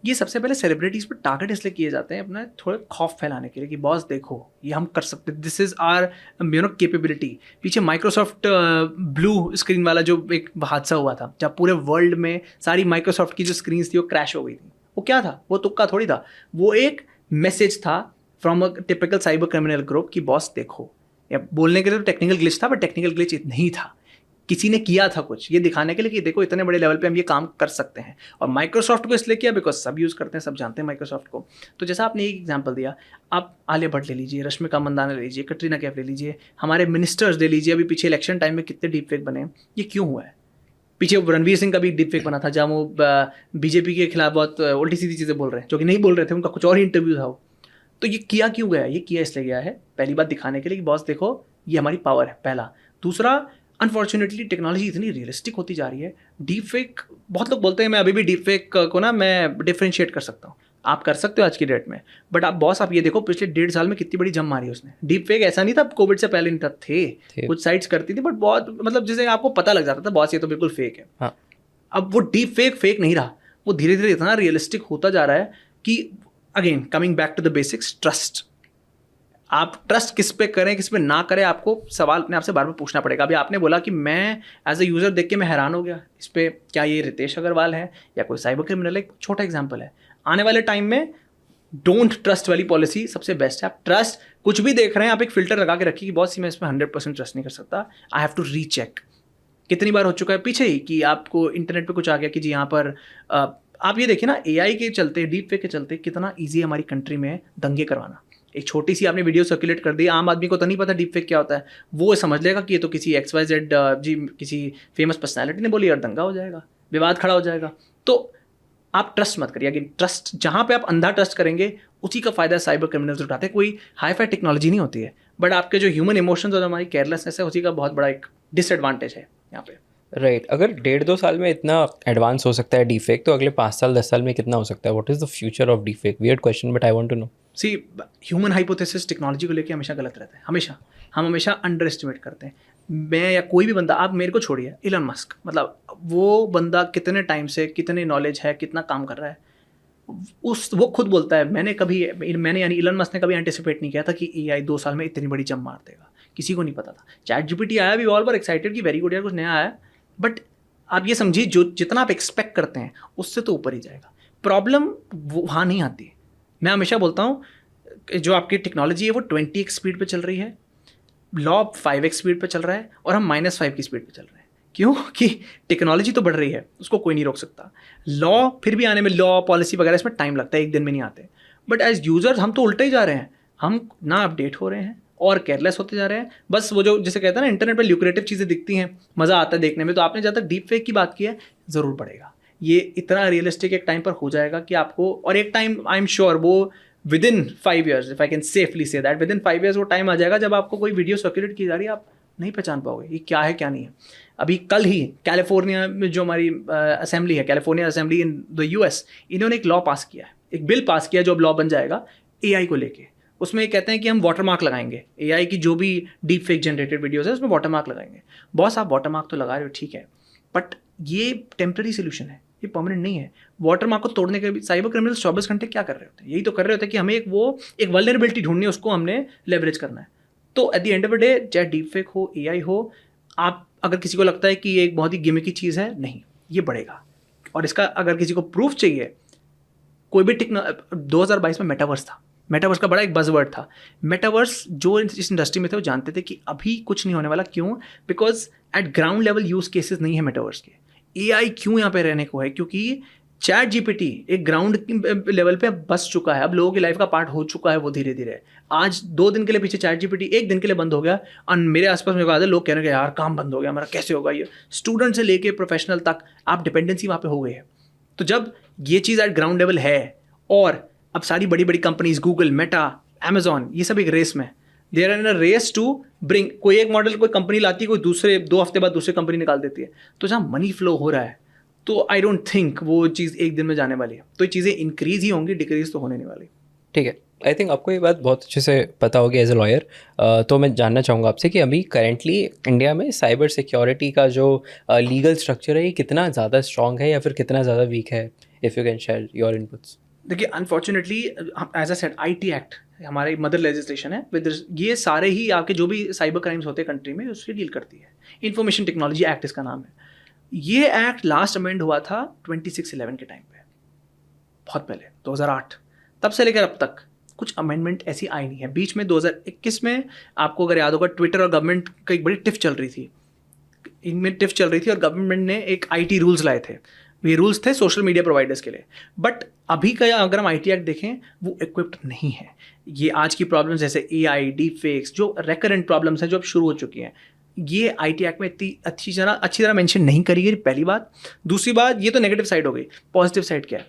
A: ये सबसे पहले सेलिब्रिटीज़ पर टारगेट इसलिए किए जाते हैं अपना थोड़ा खौफ फैलाने के लिए कि बॉस देखो ये हम कर सकते, दिस इज़ आर कैपेबिलिटी। पीछे माइक्रोसॉफ्ट ब्लू स्क्रीन वाला जो एक हादसा हुआ था, जब पूरे वर्ल्ड में सारी माइक्रोसॉफ्ट की जो स्क्रीन थी वो क्रैश हो गई थी, वो क्या था, वो तुक्का थोड़ी था, वो एक मैसेज था from a typical cyber criminal group कि बॉस देखो। या बोलने के लिए तो टेक्निकल ग्लिच था, बट टेक्निकल ग्लिच नहीं था, किसी ने किया था कुछ ये दिखाने के लिए कि देखो इतने बड़े लेवल पे हम ये काम कर सकते हैं। और माइक्रोसॉफ्ट को इसलिए किया बिकॉज सब यूज़ करते हैं, सब जानते हैं माइक्रोसॉफ्ट को। तो जैसा आपने एक एग्जांपल दिया, आप आलिया भट्ट ले लीजिए, रश्मिका मंदाना ले लीजिए, कटरीना कैफ ले लीजिए, हमारे मिनिस्टर्स ले लीजिए, अभी पीछे इलेक्शन टाइम में कितने डीप फेक बने, ये क्यों हुआ है? पीछे रणवीर सिंह का भी डीप फेक बना था, जहाँ वो बीजेपी के खिलाफ बहुत उल्टी सीधी चीज़ें बोल रहे हैं, जो कि नहीं बोल रहे थे, उनका कुछ और ही इंटरव्यू था वो। तो ये किया क्यों गया? ये किया इसलिए गया है, पहली बात दिखाने के लिए कि बॉस देखो ये हमारी पावर है, पहला। दूसरा, अनफॉर्चुनेटली टेक्नोलॉजी इतनी रियलिस्टिक होती जा रही है, डीप फेक, बहुत लोग बोलते हैं मैं अभी भी डीप फेक को ना मैं डिफरेंशिएट कर सकता हूँ, आप कर सकते हो आज की डेट में, बट आप बॉस आप ये देखो पिछले 1.5 साल में कितनी बड़ी जम मारी है उसने। डीप फेक ऐसा नहीं था कोविड से पहले नहीं था, थे कुछ साइट्स करती थी, बट बहुत मतलब जिसे आपको पता लग जाता था बॉस ये तो बिल्कुल फेक है।
B: हाँ।
A: अब वो डीप फेक नहीं रहा, वो धीरे धीरे इतना रियलिस्टिक होता जा रहा है कि again coming back to the basics, trust. आप ट्रस्ट किस पे करें किस पे ना करें, आपको सवाल अपने आप से बार बार पूछना पड़ेगा। अभी आपने बोला कि मैं एज ए यूज़र देख के मैं हैरान हो गया इस पे, क्या ये रितेश अग्रवाल है या कोई साइबर क्रिमिनल है? एक छोटा एग्जांपल है, आने वाले टाइम में डोंट ट्रस्ट वाली पॉलिसी सबसे बेस्ट है। आप ट्रस्ट कुछ भी देख रहे हैं, आप एक फिल्टर लगा के रखिए कि बॉस मैं इसमें 100% ट्रस्ट नहीं कर सकता, आई हैव टू रीचेक। कितनी बार हो चुका है पीछे ही कि आपको इंटरनेट पे कुछ आ गया कि जी यहाँ पर आप ये देखिए ना, एआई के चलते, डीप फेक के चलते कितना ईजी है हमारी कंट्री में दंगे करवाना। एक छोटी सी आपने वीडियो सर्कुलेट कर दी, आम आदमी को तो नहीं पता डीप फेक क्या होता है, वो समझ लेगा कि ये तो किसी XYZ जी किसी फेमस पर्सनैलिटी ने बोली और दंगा हो जाएगा, विवाद खड़ा हो जाएगा। तो आप ट्रस्ट मत करिए। अगेन ट्रस्ट, जहाँ पे आप अंधा ट्रस्ट करेंगे उसी का फायदा साइबर क्रिमिनल्स उठाते हैं। कोई हाई फाई टेक्नोलॉजी नहीं होती है, बट आपके जो ह्यूमन इमोशंस और हमारी केयरलेसनेस है उसी का बहुत बड़ा एक डिसएडवांटेज है यहाँ पे।
B: राइट अगर 1.5-2 साल में इतना एडवांस हो सकता है डीफेक, तो अगले 5 साल 10 साल में कितना हो सकता है? What is the future of deepfake? Weird question but I want to know.
A: See human hypothesis technology को लेके हमेशा गलत रहता है, हमेशा हम हमेशा अंडर एस्टिमेट करते हैं। मैं या कोई भी बंदा, आप मेरे को छोड़िए, इलन मस्क, मतलब वो बंदा कितने टाइम से कितने नॉलेज है, कितना काम कर रहा है, वो खुद बोलता है मैंने यानी इलन मस्क ने कभी एंटिसिपेट नहीं किया था कि एआई 2 साल में इतनी बड़ी जंप मार देगा, किसी को नहीं पता था। चैट जीपीटी आया, भी ऑल वर एक्साइटेड कि वेरी गुड यार कुछ नया आया, बट आप ये समझिए जो जितना आप एक्सपेक्ट करते हैं उससे तो ऊपर ही जाएगा। प्रॉब्लम वहाँ नहीं आती। मैं हमेशा बोलता हूँ जो आपकी टेक्नोलॉजी है वो 20x स्पीड पे चल रही है, लॉ 5x स्पीड पे चल रहा है और हम -5 की स्पीड पे चल रहे हैं। क्यों? कि टेक्नोलॉजी तो बढ़ रही है, उसको कोई नहीं रोक सकता। लॉ फिर भी आने में, लॉ पॉलिसी वगैरह इसमें टाइम लगता है, एक दिन में नहीं आते। बट एज यूजर्स हम तो उल्टे ही जा रहे हैं, हम ना अपडेट हो रहे हैं और केयरलेस होते जा रहे हैं। बस वो जो जिसे कहते हैं ना, इंटरनेट पर ल्यूक्रेटिव चीज़ें दिखती हैं, मज़ा आता है देखने में। तो आपने जहाँ तक डीप फेक की बात की है, ज़रूर बढ़ेगा। ये इतना रियलिस्टिक एक टाइम पर हो जाएगा कि आपको, और एक टाइम आई एम श्योर वो within 5 years, if I can safely say that, within 5 years वो टाइम आ जाएगा जब आपको कोई वीडियो सर्कुलेट की जा रही है, आप नहीं पहचान पाओगे ये क्या है क्या नहीं है। अभी कल ही कैलिफोर्निया में जो हमारी असेंबली है, California assembly in the US, इन्होंने एक लॉ पास किया है, एक बिल पास किया जो अब लॉ बन जाएगा एआई को लेके। उसमें ये कहते हैं कि हम वाटरमार्क लगाएंगे एआई की, जो भी डीप फेक जनरेटेड वीडियोस है उसमें वाटरमार्क लगाएंगे। बॉस आप वाटरमार्क तो लगा रहे हो ठीक है, बट ये टेम्प्रेरी सोल्यूशन है, ये परमानेंट नहीं है। वाटरमार्क को तोड़ने के भी साइबर क्रिमिनल्स 24 घंटे क्या कर रहे होते हैं? यही तो कर रहे होते हैं कि हमें एक वल्नरेबिलिटी ढूंढनी है, उसको हमने लेवरेज करना है। तो eight the end of the day, चाहे डीप फेक हो, एआई हो, आप अगर किसी को लगता है कि ये एक बहुत ही गिमिकी चीज़ है, नहीं, ये बढ़ेगा। और इसका अगर किसी को प्रूफ चाहिए, कोई भी 2022 में मेटावर्स था, मेटावर्स का बड़ा एक बज़वर्ड था। मेटावर्स जो इस इंडस्ट्री में थे वो जानते थे कि अभी कुछ नहीं होने वाला। क्यों? Because at ground level use cases नहीं है मेटावर्स के। एआई क्यों यहाँ पे रहने को है? क्योंकि चैट जीपीटी एक ग्राउंड लेवल पे बस चुका है, अब लोगों की लाइफ का पार्ट हो चुका है वो धीरे धीरे। आज 2 दिन के लिए पीछे चैट जीपीटी 1 दिन के लिए बंद हो गया, और मेरे आसपास मेरे को आते लोग कह रहे हैं यार काम बंद हो गया हमारा, कैसे होगा ये? स्टूडेंट से लेके प्रोफेशनल तक आप डिपेंडेंसी वहाँ पे हो गई है। तो जब ये चीज़ एट ग्राउंड लेवल है, और अब सारी बड़ी बड़ी कंपनीज, गूगल, मेटा, अमेजॉन, ये सब एक रेस में, there are in a race to bring, कोई एक मॉडल कोई कंपनी लाती है, कोई दूसरे 2 हफ्ते बाद दूसरी कंपनी निकाल देती है। तो जहाँ मनी फ्लो हो रहा है, तो आई डोंट थिंक वो चीज़ एक दिन में जाने वाली है। तो ये चीज़ें इंक्रीज ही होंगी, डिक्रीज तो होने नहीं वाली।
B: ठीक है, आई थिंक आपको ये बात बहुत अच्छे से पता होगी एज ए लॉयर। तो मैं जानना चाहूँगा आपसे कि अभी करेंटली इंडिया में साइबर सिक्योरिटी का जो लीगल स्ट्रक्चर है, ये कितना ज़्यादा स्ट्रॉन्ग है या फिर कितना ज़्यादा वीक है? If you can share your inputs.
A: देखिए, unfortunately as I said, IT act हमारी मदर लेजिस्लेशन है, विद ये सारे ही आपके जो भी साइबर क्राइम्स होते हैं कंट्री में, उससे डील करती है। इंफॉर्मेशन टेक्नोलॉजी एक्ट इसका नाम है। ये एक्ट लास्ट अमेंड हुआ था 26/11 के टाइम पे, बहुत पहले 2008। तब से लेकर अब तक कुछ अमेंडमेंट ऐसी आई नहीं है। बीच में 2021 में आपको अगर याद होगा, ट्विटर और गवर्नमेंट का एक बड़ी टिफ चल रही थी, इनमें टिफ चल रही थी, और गवर्नमेंट ने एक आईटी रूल्स लाए थे। ये रूल्स थे सोशल मीडिया प्रोवाइडर्स के लिए, बट अभी का अगर हम आईटी एक्ट देखें, वो इक्विप्ड नहीं है। ये आज की प्रॉब्लम्स जैसे एआई, डीप फेक्स, जो रेकरेंट प्रॉब्लम्स हैं जो अब शुरू हो चुकी हैं, ये आईटी एक्ट में इतनी अच्छी तरह मेंशन नहीं करी गई, पहली बात। दूसरी बात, ये तो नेगेटिव साइड हो गई। पॉजिटिव साइड क्या है?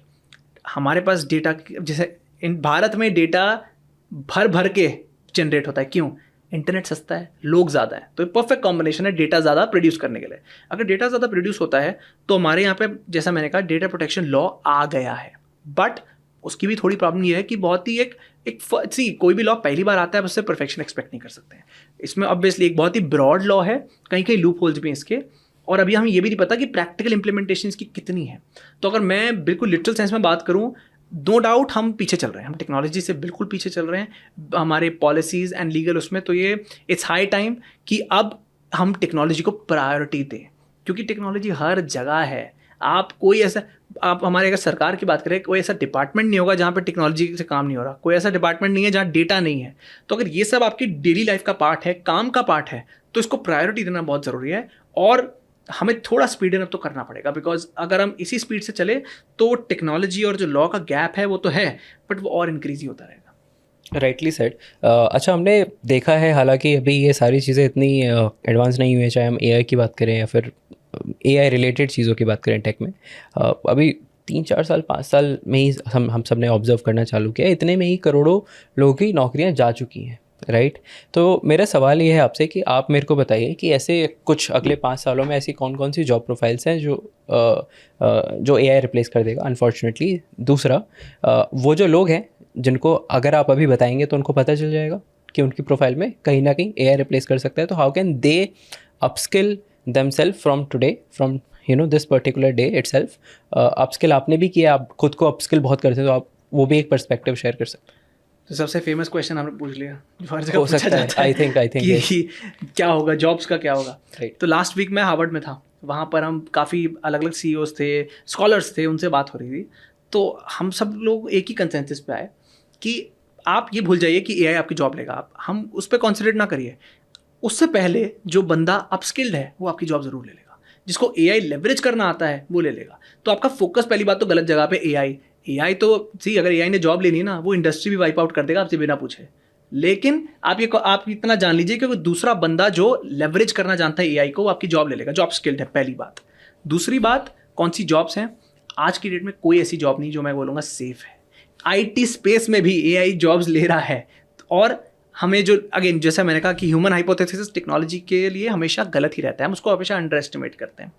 A: हमारे पास डेटा, जैसे इन भारत में डेटा भर के जनरेट होता है। क्यों? इंटरनेट सस्ता है, लोग ज़्यादा है, तो ये परफेक्ट कॉम्बिनेशन है डेटा ज़्यादा प्रोड्यूस करने के लिए। अगर डेटा ज़्यादा प्रोड्यूस होता है तो हमारे यहाँ पे, जैसा मैंने कहा, डेटा प्रोटेक्शन लॉ आ गया है। बट उसकी भी थोड़ी प्रॉब्लम ये है कि बहुत ही कोई भी लॉ पहली बार आता है, उससे परफेक्शन एक्सपेक्ट नहीं कर सकते हैं। इसमें ऑब्वियसली एक बहुत ही ब्रॉड लॉ है, कहीं कहीं लूप होल्स भी हैं इसके, और अभी हमें ये भी नहीं पता कि प्रैक्टिकल इंप्लीमेंटेशन इसकी कितनी है। तो अगर मैं बिल्कुल लिटरल सेंस में बात करूँ, नो डाउट हम पीछे चल रहे हैं, हम टेक्नोलॉजी से बिल्कुल पीछे चल रहे हैं, हमारे पॉलिसीज़ एंड लीगल उसमें। तो ये इट्स हाई टाइम कि अब हम टेक्नोलॉजी को प्रायोरिटी दें, क्योंकि टेक्नोलॉजी हर जगह है। आप हमारे अगर सरकार की बात करें, कोई ऐसा डिपार्टमेंट नहीं होगा जहाँ पे टेक्नोलॉजी से काम नहीं हो रहा, कोई ऐसा डिपार्टमेंट नहीं है जहाँ डेटा नहीं है। तो अगर ये सब आपकी डेली लाइफ का पार्ट है, काम का पार्ट है, तो इसको प्रायोरिटी देना बहुत ज़रूरी है। और हमें थोड़ा स्पीड अप तो करना पड़ेगा, बिकॉज अगर हम इसी स्पीड से चले तो टेक्नोलॉजी और जो लॉ का गैप है वो तो है, बट वो और इंक्रीज ही होता रहेगा।
B: Rightly said. अच्छा, हमने देखा है, हालांकि अभी ये सारी चीज़ें इतनी एडवांस नहीं हुई है, चाहे हम एआई की बात करें या फिर एआई रिलेटेड चीज़ों की बात करें टेक में। अभी 3-4 साल 5 साल में ही हम सब ने ऑब्जर्व करना चालू किया, इतने में ही करोड़ों लोगों की नौकरियां जा चुकी हैं। राइट। तो मेरा सवाल ये है आपसे कि आप मेरे को बताइए कि ऐसे कुछ अगले 5 सालों में ऐसी कौन कौन सी जॉब प्रोफाइल्स हैं जो एआई रिप्लेस कर देगा अनफॉर्चुनेटली। दूसरा, वो जो लोग हैं जिनको अगर आप अभी बताएंगे तो उनको पता चल जाएगा कि उनकी प्रोफाइल में कहीं ना कहीं एआई रिप्लेस कर सकता है, तो how can they upskill themselves from today, from this particular day itself. Upskill आपने भी किया, आप खुद को अपस्किल बहुत करते हैं, तो आप वो भी एक पर्सपेक्टिव शेयर कर सकते हैं।
A: तो सबसे फेमस क्वेश्चन हमने पूछ लिया, जो हर जगह
B: हो
A: पूछा
B: सकता है,
A: जाता है,
B: आई थिंक
A: कि क्या होगा, जॉब्स का क्या होगा।
B: राइट।
A: तो लास्ट वीक मैं हार्वर्ड में था, वहाँ पर हम काफ़ी अलग अलग CEOs थे, स्कॉलर्स थे, उनसे बात हो रही थी। तो हम सब लोग एक ही कंसेंसस पे आए कि आप ये भूल जाइए कि AI आपकी जॉब लेगा, आप हम उस पर कॉन्सेंट्रेट ना करिए। उससे पहले जो बंदा अपस्किल्ड है वो आपकी जॉब ज़रूर ले लेगा, जिसको AI लेवरेज करना आता है वो ले लेगा। तो आपका फोकस पहली बात तो गलत जगह पे AI तो सी, अगर AI ने जॉब लेनी है ना, वो इंडस्ट्री भी वाइप आउट कर देगा आपसे बिना पूछे। लेकिन आप इतना जान लीजिए कि वो दूसरा बंदा जो लेवरेज करना जानता है AI को, वो आपकी जॉब ले लेगा, जो आप स्किल्ड है, पहली बात। दूसरी बात, कौन सी जॉब्स हैं? आज की डेट में कोई ऐसी जॉब नहीं जो मैं बोलूँगा सेफ है। IT स्पेस में भी AI जॉब्स ले रहा है। और हमें जो, अगेन जैसा मैंने कहा कि ह्यूमन हाइपोथेसिस टेक्नोलॉजी के लिए हमेशा गलत ही रहता है, हम उसको हमेशा अंडर एस्टिमेट करते हैं।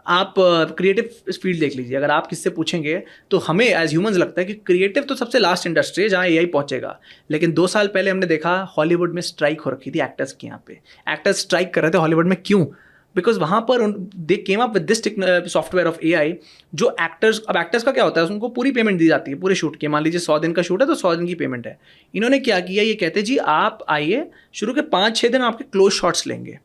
A: आप क्रिएटिव फील्ड देख लीजिए, अगर आप किससे पूछेंगे तो हमें एज ह्यूमंस लगता है कि क्रिएटिव तो सबसे लास्ट इंडस्ट्री है जहाँ AI पहुंचेगा। लेकिन 2 साल पहले हमने देखा हॉलीवुड में स्ट्राइक हो रखी थी एक्टर्स की। यहाँ पे एक्टर्स स्ट्राइक कर रहे थे हॉलीवुड में, क्यों? बिकॉज वहाँ पर they came up with this software of AI, जो एक्टर्स, अब एक्टर्स का क्या होता है, उनको पूरी पेमेंट दी जाती है पूरे शूट की। मान लीजिए 100 दिन का शूट है तो 100 दिन की पेमेंट है। इन्होंने क्या किया, ये कहते जी आप आइए, शुरू के 5-6 दिन आपके क्लोज शॉट्स लेंगे,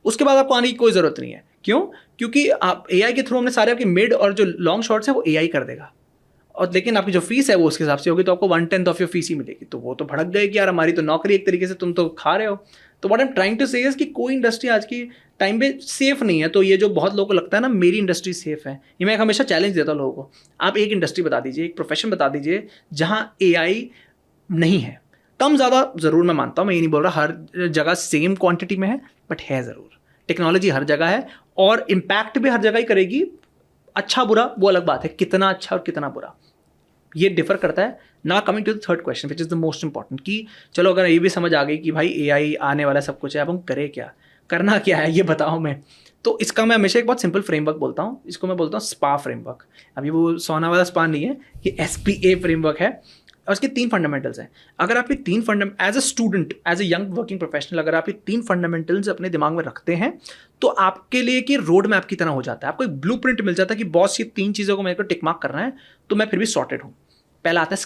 A: उसके बाद आपको आने की कोई ज़रूरत नहीं है। क्यों? क्योंकि आप AI के थ्रू हमने सारे आपके मिड और जो लॉन्ग शॉट्स हैं वो AI कर देगा। और लेकिन आपकी जो फीस है वो उसके हिसाब से होगी, तो आपको 1/10 ऑफ योर फीस ही मिलेगी। तो वो तो भड़क गए कि यार हमारी तो नौकरी एक तरीके से तुम तो खा रहे हो। तो what I am trying to say is कि कोई इंडस्ट्री आज की टाइम पे सेफ नहीं है। तो ये जो बहुत लोगों को लगता है ना मेरी इंडस्ट्री सेफ है, ये मैं हमेशा चैलेंज देता हूँ लोगों को। आप एक इंडस्ट्री बता दीजिए, एक प्रोफेशन बता दीजिए जहाँ AI नहीं है। कम ज़्यादा ज़रूर मैं मानता हूँ, मैं ये नहीं बोल रहा हर जगह सेम क्वांटिटी में है, बट है ज़रूर। टेक्नोलॉजी हर जगह है और इम्पैक्ट भी हर जगह ही करेगी। अच्छा बुरा वो अलग बात है, कितना अच्छा और कितना बुरा ये डिफर करता है ना। Coming to the third question which is the most important, कि चलो अगर ये भी समझ आ गई कि भाई AI आने वाला सब कुछ है, अब हम करें क्या, करना क्या है, ये बताओ मैं। तो इसका मैं हमेशा एक बहुत सिंपल फ्रेमवर्क बोलता हूँ, इसको मैं बोलता हूँ स्पा फ्रेमवर्क। अभी वो सोना वाला स्पा नहीं है, ये SPA फ्रेमवर्क है और उसके 3 फंडामेंटल्स हैं। अगर आप ये 3 as a student, as a young working professional, अगर आप ये 3 फंडामेंटल्स अपने दिमाग में रखते हैं तो आपके लिए कि रोड मैप की तरह हो जाता है। आपको एक ब्लूप्रिंट मिल जाता है कि बॉस ये 3 चीज़ों को मेरे को टिक मार्क करना है तो मैं फिर भी सॉर्टेड हूँ। पहला आता है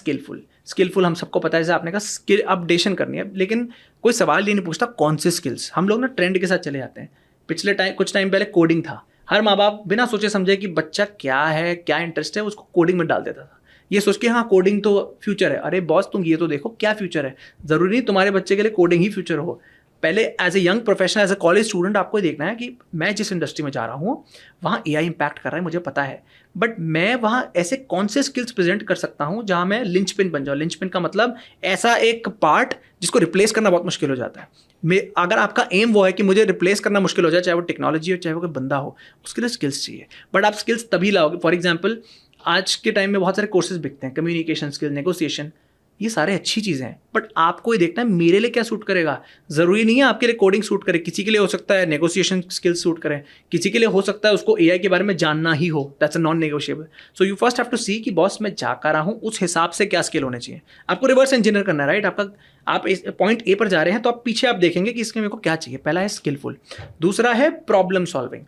A: स्किलफुल हम सबको पता है, जैसे आपने कहा स्किल अपडेशन करनी है, लेकिन कोई सवाल ये नहीं पूछता कौन से स्किल्स। हम लोग ना ट्रेंड के साथ चले जाते हैं। पिछले कुछ टाइम पहले कोडिंग था, हर माँ बाप बिना सोचे समझे कि बच्चा क्या है, क्या इंटरेस्ट है, उसको कोडिंग में डाल देता था, ये सोच के हाँ कोडिंग तो फ्यूचर है। अरे बॉस तुम ये तो देखो क्या फ्यूचर है, ज़रूरी नहीं तुम्हारे बच्चे के लिए कोडिंग ही फ्यूचर हो। पहले as a young professional, as a college student आपको देखना है कि मैं जिस इंडस्ट्री में जा रहा हूँ वहाँ AI इम्पैक्ट कर रहा है, मुझे पता है, बट मैं वहाँ ऐसे कौन से स्किल्स प्रेजेंट कर सकता हूँ जहाँ मैं लिंचपिन बन जाऊँ। लिंचपिन का मतलब ऐसा एक पार्ट जिसको रिप्लेस करना बहुत मुश्किल हो जाता है। अगर आपका एम वो है कि मुझे रिप्लेस करना मुश्किल हो जाए, चाहे वो टेक्नोलॉजी हो चाहे वो कोई बंदा हो, उसके लिए स्किल्स चाहिए। बट आप स्किल्स तभी लाओगे, फॉर एग्जाम्पल आज के टाइम में बहुत सारे कोर्सेज बिकते हैं, कम्युनिकेशन स्किल, नेगोशिएशन, ये सारे अच्छी चीज़ें हैं, बट आपको ये देखना है मेरे लिए क्या सूट करेगा। ज़रूरी नहीं है आपके लिए कोडिंग सूट करे, किसी के लिए हो सकता है नेगोशिएशन स्किल्स सूट करें, किसी के लिए हो सकता है उसको AI के बारे में जानना ही हो, that's a non negotiable. So you first have to see कि बॉस मैं जा कर रहा हूँ उस हिसाब से क्या स्किल होने चाहिए। आपको रिवर्स इंजीनियर करना है, राइट? आप इस पॉइंट A पर जा रहे हैं तो आप पीछे आप देखेंगे कि इसमें मेरे को क्या चाहिए। पहला है स्किलफुल, दूसरा है प्रॉब्लम सॉल्विंग।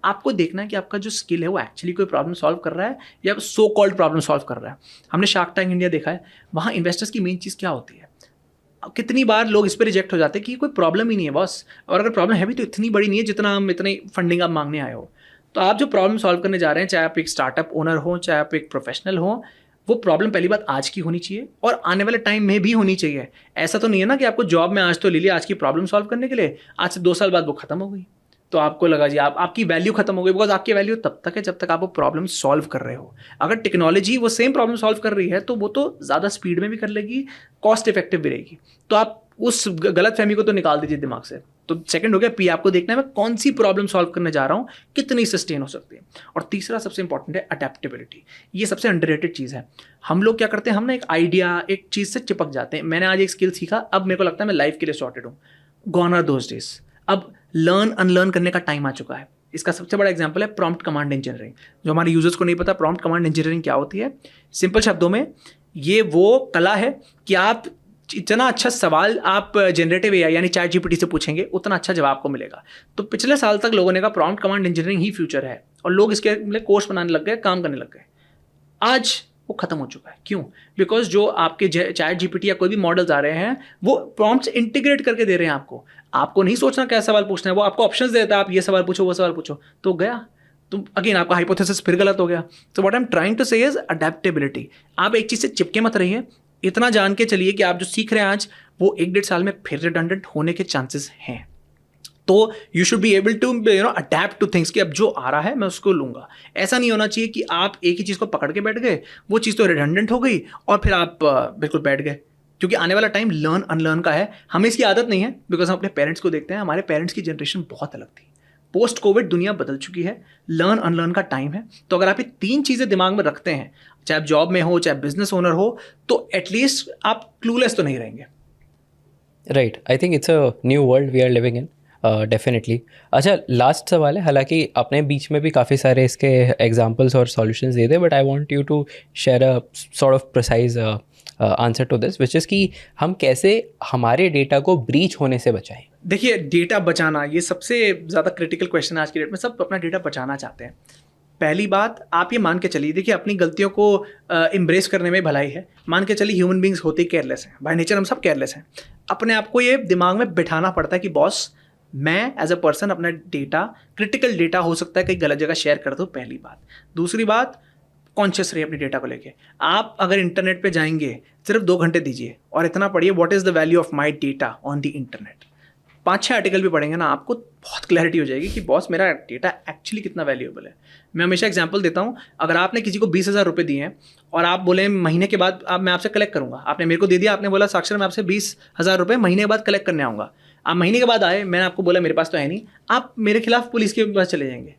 A: आपको देखना है कि आपका जो स्किल है वो एक्चुअली कोई प्रॉब्लम सॉल्व कर रहा है या सो कॉल्ड प्रॉब्लम सॉल्व कर रहा है। हमने शार्क टैंक इंडिया देखा है, वहाँ इन्वेस्टर्स की मेन चीज़ क्या होती है? कितनी बार लोग इस पर रिजेक्ट हो जाते हैं कि कोई प्रॉब्लम ही नहीं है बॉस, और अगर प्रॉब्लम है भी तो इतनी बड़ी नहीं है जितना हम इतनी फंडिंग आप मांगने आए हो। तो आप जो प्रॉब्लम सॉल्व करने जा रहे हैं, चाहे आप एक स्टार्टअप ओनर हो चाहे आप एक प्रोफेशनल हो, वो प्रॉब्लम पहली बात आज की होनी चाहिए और आने वाले टाइम में भी होनी चाहिए। ऐसा तो नहीं है ना कि आपको जॉब में आज तो ले लिया आज की प्रॉब्लम सॉल्व करने के लिए, आज से 2 साल बाद वो खत्म हो गई तो आपको लगा जी आपकी वैल्यू खत्म हो गई। बिकॉज आपकी वैल्यू तब तक है जब तक आप वो प्रॉब्लम सॉल्व कर रहे हो। अगर टेक्नोलॉजी वो सेम प्रॉब्लम सॉल्व कर रही है तो वो तो ज़्यादा स्पीड में भी कर लेगी, कॉस्ट इफेक्टिव भी रहेगी। तो आप उस गलत फहमी को तो निकाल दीजिए दिमाग से। तो सेकंड हो गया पी, आपको देखना है मैं कौन सी प्रॉब्लम सॉल्व करने जा रहा हूँ, कितनी सस्टेन हो सकती है। और तीसरा सबसे इंपॉर्टेंट है अडेप्टेबिलिटी। ये सबसे अंडररेटेड चीज़ है। हम लोग क्या करते हैं, हम ना एक आइडिया, एक चीज़ से चिपक जाते हैं। मैंने आज एक स्किल सीखा, अब मेरे को लगता है मैं लाइफ के लिए सॉर्टेड हूँ। Gone are those days. अब लर्न अनलर्न करने का टाइम आ चुका है। इसका सबसे बड़ा एग्जांपल है प्रॉम्प्ट कमांड इंजीनियरिंग। जो हमारे यूजर्स को नहीं पता प्रॉम्प्ट कमांड इंजीनियरिंग क्या होती है, सिंपल शब्दों में ये वो कला है कि आप इतना अच्छा सवाल आप जनरेटिव एआई यानी चैट जीपीटी से पूछेंगे उतना अच्छा जवाब आपको मिलेगा। तो पिछले साल तक लोगों ने कहा प्रॉम्प्ट कमांड इंजीनियरिंग ही फ्यूचर है और लोग इसके लिए कोर्स बनाने लग गए, काम करने लग गए। आज वो खत्म हो चुका है। क्यों? बिकॉज जो आपके चैट जीपीटी या कोई भी मॉडल्स आ रहे हैं वो प्रॉम्प्ट्स इंटीग्रेट करके दे रहे हैं आपको। आपको नहीं सोचना क्या सवाल पूछना है, वो आपको ऑप्शंस देता है, आप ये सवाल पूछो वो सवाल पूछो, तो गया। तो अगेन आपका हाइपोथेसिस फिर गलत हो गया। तो what I am trying to say is adaptability. आप एक चीज़ से चिपके मत रहिए, इतना जान के चलिए कि आप जो सीख रहे हैं आज वो 1-1.5 साल में फिर रिडंडेंट होने के चांसेस हैं। तो you should be able to adapt to things कि अब जो आ रहा है मैं उसको लूँगा। ऐसा नहीं होना चाहिए कि आप एक ही चीज़ को पकड़ के बैठ गए, वो चीज़ तो रिडंडेंट हो गई और फिर आप बिल्कुल बैठ गए। क्योंकि आने वाला टाइम लर्न अनलर्न का है। हमें इसकी आदत नहीं है बिकॉज हम अपने पेरेंट्स को देखते हैं, हमारे पेरेंट्स की जनरेशन बहुत अलग थी। पोस्ट कोविड दुनिया बदल चुकी है, लर्न अनलर्न का टाइम है। तो अगर आप ये 3 चीज़ें दिमाग में रखते हैं, चाहे आप जॉब में हो चाहे बिजनेस ओनर हो, तो एटलीस्ट आप क्लूलेस तो नहीं रहेंगे।
B: Right, I think it's a new world we are living in, definitely. अच्छा, लास्ट सवाल है, हालांकि आपने बीच में भी काफ़ी सारे इसके एग्जांपल्स और सॉल्यूशंस दिए थे, but I want you to share a sort of precise answer to this, which is कि हम कैसे हमारे डेटा को ब्रीच होने से बचाएं।
A: देखिए, डेटा बचाना ये सबसे ज़्यादा क्रिटिकल क्वेश्चन है आज की डेट में। सब अपना डेटा बचाना चाहते हैं। पहली बात आप ये मान के चलिए, देखिए अपनी गलतियों को एम्ब्रेस करने में भलाई है। मान के चलिए ह्यूमन बींग्स होते ही केयरलेस हैं, बाय नेचर हम सब केयरलेस हैं। अपने आप को ये दिमाग में बिठाना पड़ता है कि बॉस मैं एज अ पर्सन अपना डेटा, क्रिटिकल डेटा हो सकता है कहीं गलत जगह शेयर कर दो, पहली बात। दूसरी बात, कॉन्शियस रहिए अपने डेटा को लेके। आप अगर इंटरनेट पे जाएंगे सिर्फ 2 घंटे दीजिए और इतना पढ़िए what is the value of my data on the internet. 5-6 article भी पढ़ेंगे ना, आपको बहुत क्लैरिटी हो जाएगी कि बॉस मेरा डेटा एक्चुअली कितना वैल्यूएबल है। मैं हमेशा एग्जांपल देता हूँ, अगर आपने किसी को 20,000 रुपये दिए हैं और आप बोले महीने के बाद मैं आपसे कलेक्ट करूँगा, आपने मेरे को दे दिया, आपने बोला साक्षर मैं आपसे 20,000 रुपये महीने के बाद कलेक्ट करने आऊँगा। आप महीने के बाद आए, मैंने आपको बोला मेरे पास तो है नहीं, आप मेरे खिलाफ पुलिस के पास चले जाएंगे।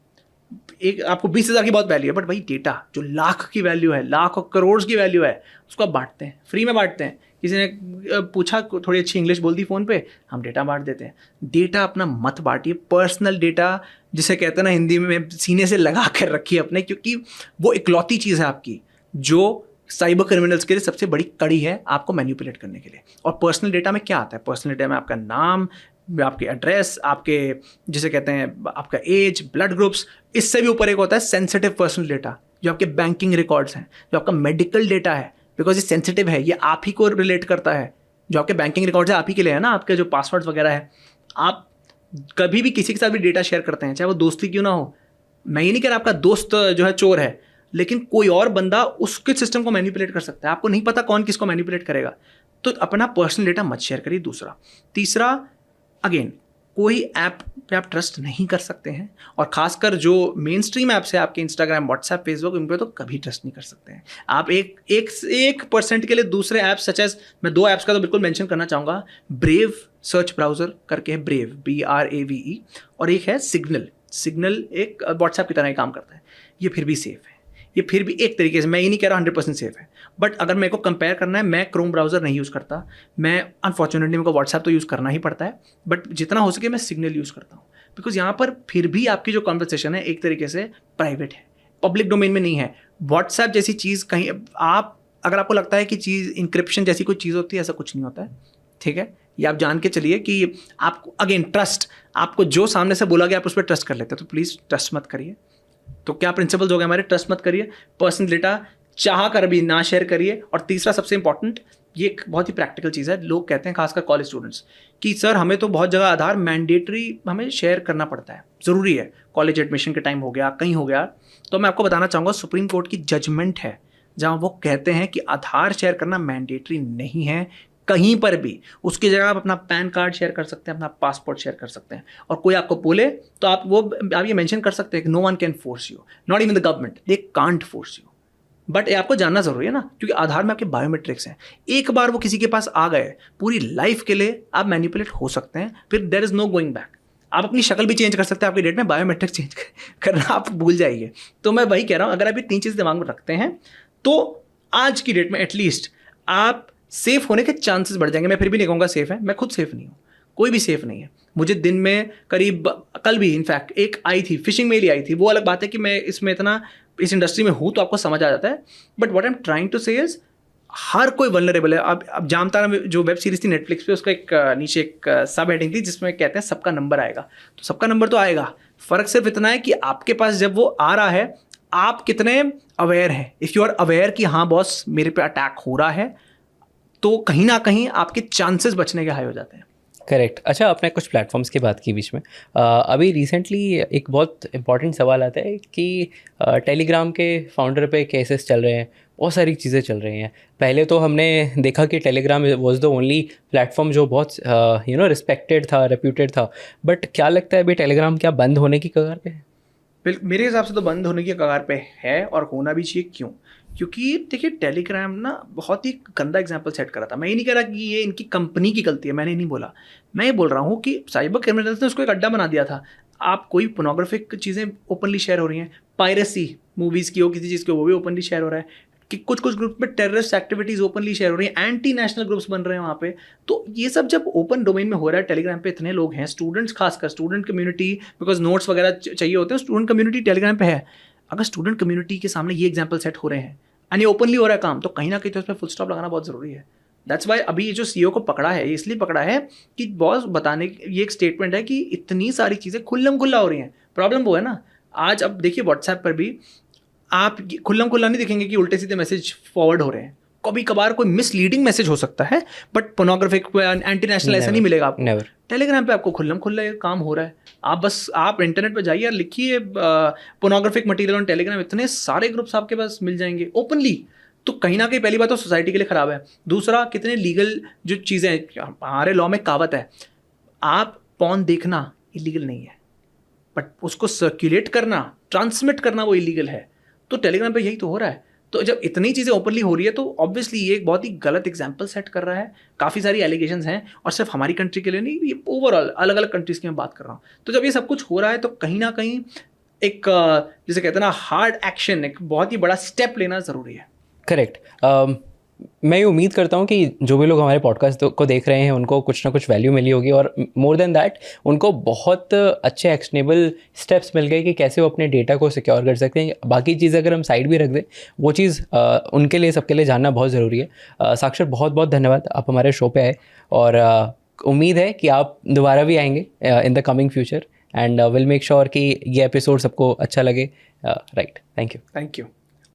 A: एक आपको 20,000 की बहुत वैल्यू है, बट वही डेटा जो लाख की वैल्यू है, लाख और करोड़ की वैल्यू है, उसको आप बांटते हैं, फ्री में बांटते हैं। किसी ने पूछा, थोड़ी अच्छी इंग्लिश बोल दी फ़ोन पे, हम डेटा बांट देते हैं। डेटा अपना मत बांटिए, पर्सनल डेटा जिसे कहते हैं ना हिंदी में, सीने से लगा कर रखिए अपने, क्योंकि वो इकलौती चीज़ है आपकी जो साइबर क्रिमिनल्स के लिए सबसे बड़ी कड़ी है आपको मैनिपुलेट करने के लिए। और पर्सनल डेटा में क्या आता है? पर्सनल डेटा में आपका नाम, आपके एड्रेस, आपके जिसे कहते हैं आपका एज, ब्लड ग्रुप्स। इससे भी ऊपर एक होता है सेंसिटिव पर्सनल डेटा, जो आपके बैंकिंग रिकॉर्ड्स हैं, जो आपका मेडिकल डेटा है, बिकॉज ये सेंसिटिव है, ये आप ही को रिलेट करता है। जो आपके बैंकिंग रिकॉर्ड्स है आप ही के लिए है ना, आपके जो पासवर्ड्स वगैरह है। आप कभी भी किसी के साथ भी डेटा शेयर करते हैं, चाहे वो दोस्ती क्यों ना हो। मैं ये नहीं कह रहा आपका दोस्त जो है चोर है, लेकिन कोई और बंदा उसके सिस्टम को मैनिपुलेट कर सकता है। आपको नहीं पता कौन किसको मैनिपुलेट करेगा, तो अपना पर्सनल डेटा मत शेयर करिए। दूसरा, तीसरा, अगेन कोई ऐप पे आप ट्रस्ट नहीं कर सकते हैं, और खासकर जो मेन स्ट्रीम ऐप्स है आपके इंस्टाग्राम, व्हाट्सएप, फेसबुक, इन पे तो कभी ट्रस्ट नहीं कर सकते हैं आप। 1% के लिए दूसरे ऐप्स सच एज, मैं 2 ऐप्स का तो बिल्कुल मेंशन करना चाहूँगा। ब्रेव सर्च ब्राउजर करके है, ब्रेव BRAVE, और एक है सिग्नल। सिग्नल एक व्हाट्सएप की तरह ही काम करता है। ये फिर भी सेफ है, ये फिर भी एक तरीके से, मैं ये नहीं कह रहा 100% सेफ है, बट अगर मेरे को कंपेयर करना है, मैं क्रोम ब्राउज़र नहीं यूज़ करता। मैं अनफॉर्चुनेटली मेरे को व्हाट्सएप तो यूज़ करना ही पड़ता है, बट जितना हो सके मैं सिग्नल यूज़ करता हूँ। बिकॉज यहाँ पर फिर भी आपकी जो कॉन्वर्सेशन है एक तरीके से प्राइवेट है, पब्लिक डोमेन में नहीं है। व्हाट्सएप जैसी चीज़ कहीं आप, अगर आपको लगता है कि चीज़ इंक्रिप्शन जैसी कोई चीज़ होती है, ऐसा कुछ नहीं होता है, ठीक है। ये आप जान के चलिए कि आपको अगेन ट्रस्ट, आपको जो सामने से बोला गया आप उस पर ट्रस्ट कर लेते हैं, तो प्लीज़ ट्रस्ट मत करिए। तो क्या प्रिंसिपल्स हो गए हमारे? ट्रस्ट मत करिए, पर्सनल डेटा चाह कर भी ना शेयर करिए। और तीसरा सबसे इंपॉर्टेंट, ये एक बहुत ही प्रैक्टिकल चीज़ है, लोग कहते हैं खासकर कॉलेज स्टूडेंट्स कि सर हमें तो बहुत जगह आधार मैंडेटरी हमें शेयर करना पड़ता है, ज़रूरी है, कॉलेज एडमिशन के टाइम हो गया, कहीं हो गया। तो मैं आपको बताना चाहूँगा, सुप्रीम कोर्ट की जजमेंट है जहाँ वो कहते हैं कि आधार शेयर करना मैंडेटरी नहीं है कहीं पर भी। उसकी जगह आप अपना पैन कार्ड शेयर कर सकते हैं, अपना पासपोर्ट शेयर कर सकते हैं। और कोई आपको बोले तो आप ये मेंशन कर सकते हैं कि no one can force you, not even the government, they can't force you. But ये आपको जानना जरूरी है ना, क्योंकि आधार में आपके बायोमेट्रिक्स हैं। एक बार वो किसी के पास आ गए, पूरी लाइफ के लिए आप मैनिपुलेट हो सकते हैं, फिर there is no going back. आप अपनी शक्ल भी चेंज कर सकते हैं, आपकी डेट में बायोमेट्रिक चेंज करना आप भूल जाइए। तो मैं वही कह रहा हूँ, अगर आप ये 3 चीज़ दिमाग में रखते हैं तो आज की डेट में एटलीस्ट आप सेफ होने के चांसेस बढ़ जाएंगे। मैं फिर भी नहीं कहूँगा सेफ है, मैं खुद सेफ नहीं हूँ, कोई भी सेफ नहीं है। मुझे दिन में करीब, कल भी इनफैक्ट एक आई थी, फिशिंग मेल ही आई थी। वो अलग बात है कि मैं इसमें इतना इस इंडस्ट्री में हूँ तो आपको समझ आ जाता है, but what I am trying to say is हर कोई वल्नरेबल है। अब जामतारा में जो वेब सीरीज थी नेटफ्लिक्स पे, उसका एक नीचे एक सब हेडिंग थी जिसमें कहते हैं सबका नंबर आएगा। तो सबका नंबर तो आएगा, फ़र्क सिर्फ इतना है कि आपके पास जब वो आ रहा है आप कितने अवेयर हैं। इफ़ यू आर अवेयर कि हाँ बॉस मेरे पे अटैक हो रहा है, तो कहीं ना कहीं आपके चांसेस बचने के हाई हो जाते हैं।
B: करेक्ट। अच्छा, आपने कुछ प्लेटफॉर्म्स की बात की बीच में। अभी रिसेंटली एक बहुत इंपॉर्टेंट सवाल आता है कि टेलीग्राम के फाउंडर पे केसेस चल रहे हैं, बहुत सारी चीज़ें चल रही हैं। पहले तो हमने देखा कि Telegram was the only platform जो बहुत रिस्पेक्टेड था, रेप्यूटेड था, बट क्या लगता है अभी टेलीग्राम क्या बंद होने की कगार पे है?
A: मेरे हिसाब से तो बंद होने की कगार पे है, और होना भी चाहिए। क्यों? क्योंकि देखिए टेलीग्राम ना बहुत ही गंदा एग्जाम्पल सेट करा था। मैं ये नहीं कह रहा कि ये इनकी कंपनी की गलती है, मैंने नहीं बोला। मैं ये बोल रहा हूँ कि साइबर क्रिमिनल्स ने उसको एक अड्डा बना दिया था। आप कोई पोर्नोग्राफिक चीज़ें ओपनली शेयर हो रही हैं, पायरेसी मूवीज़ की हो, किसी चीज़ की हो, वो भी ओपनली शेयर हो रहा है कि कुछ ग्रुप में टेररिस्ट एक्टिविटीज़ ओपनली शेयर हो रही हैं, एंटी नेशनल ग्रुप्स बन रहे हैं वहाँ पे। तो ये सब जब ओपन डोमेन में हो रहा है, टेलीग्राम पे इतने लोग हैं, स्टूडेंट्स, खासकर स्टूडेंट कम्युनिटी, बिकॉज नोट्स वगैरह चाहिए होते हैं, स्टूडेंट कम्युनिटी टेलीग्राम पे है। अगर स्टूडेंट कम्युनिटी के सामने ये एग्जाम्पल सेट हो रहे हैं एंड ये ओपनली हो रहा है काम, तो कहीं ना कहीं तो इस पर फुल स्टॉप लगाना बहुत ज़रूरी है। दैट्स वाई अभी ये जो सीईओ को पकड़ा है, ये इसलिए पकड़ा है कि बॉस बताने, ये एक स्टेटमेंट है कि इतनी सारी चीज़ें खुल्लम खुल्ला हो रही हैं। प्रॉब्लम वो है ना, आज अब देखिए व्हाट्सएप पर भी आप खुल्लम खुल्ला नहीं दिखेंगे कि उल्टे सीधे मैसेज फॉरवर्ड हो रहे हैं। कभी कभार कोई मिसलीडिंग मैसेज हो सकता है, बट पोर्नोग्राफिक, एंटी नेशनल ऐसा नहीं मिलेगा आपको। टेलीग्राम पे आपको खुल्लम खुल्ला काम हो रहा है। आप इंटरनेट पे जाइए और लिखिए पोर्नोग्राफिक मटेरियल ऑन टेलीग्राम, इतने सारे ग्रुप्स आपके पास मिल जाएंगे ओपनली। तो कहीं ना कहीं पहली बात तो सोसाइटी के लिए ख़राब है। दूसरा, कितने लीगल जो चीज़ें हैं, हमारे लॉ में कहावत है, आप पॉर्न देखना इलीगल नहीं है, बट उसको सर्कुलेट करना, ट्रांसमिट करना वो इलीगल है। तो टेलीग्राम पे यही तो हो रहा है। तो जब इतनी चीज़ें ओपनली हो रही है तो ऑब्वियसली ये एक बहुत ही गलत एग्जाम्पल सेट कर रहा है। काफ़ी सारी एलिगेशंस हैं, और सिर्फ हमारी कंट्री के लिए नहीं, ये ओवरऑल अलग अलग कंट्रीज़ की मैं बात कर रहा हूँ। तो जब ये सब कुछ हो रहा है तो कहीं ना कहीं एक जिसे कहते हैं ना हार्ड एक्शन, एक बहुत ही बड़ा स्टेप लेना ज़रूरी है।
B: करेक्ट। मैं ये उम्मीद करता हूँ कि जो भी लोग हमारे पॉडकास्ट को देख रहे हैं उनको कुछ ना कुछ वैल्यू मिली होगी, और मोर देन दैट उनको बहुत अच्छे एक्शनेबल स्टेप्स मिल गए कि कैसे वो अपने डेटा को सिक्योर कर सकते हैं। बाकी चीज़ अगर हम साइड भी रख दें, वो चीज़ उनके लिए, सबके लिए जानना बहुत ज़रूरी है। साक्षर, बहुत बहुत धन्यवाद, आप हमारे शो पे आए, और उम्मीद है कि आप दोबारा भी आएंगे in the coming future, and will make sure कि ये एपिसोड सबको अच्छा लगे। Right, thank you.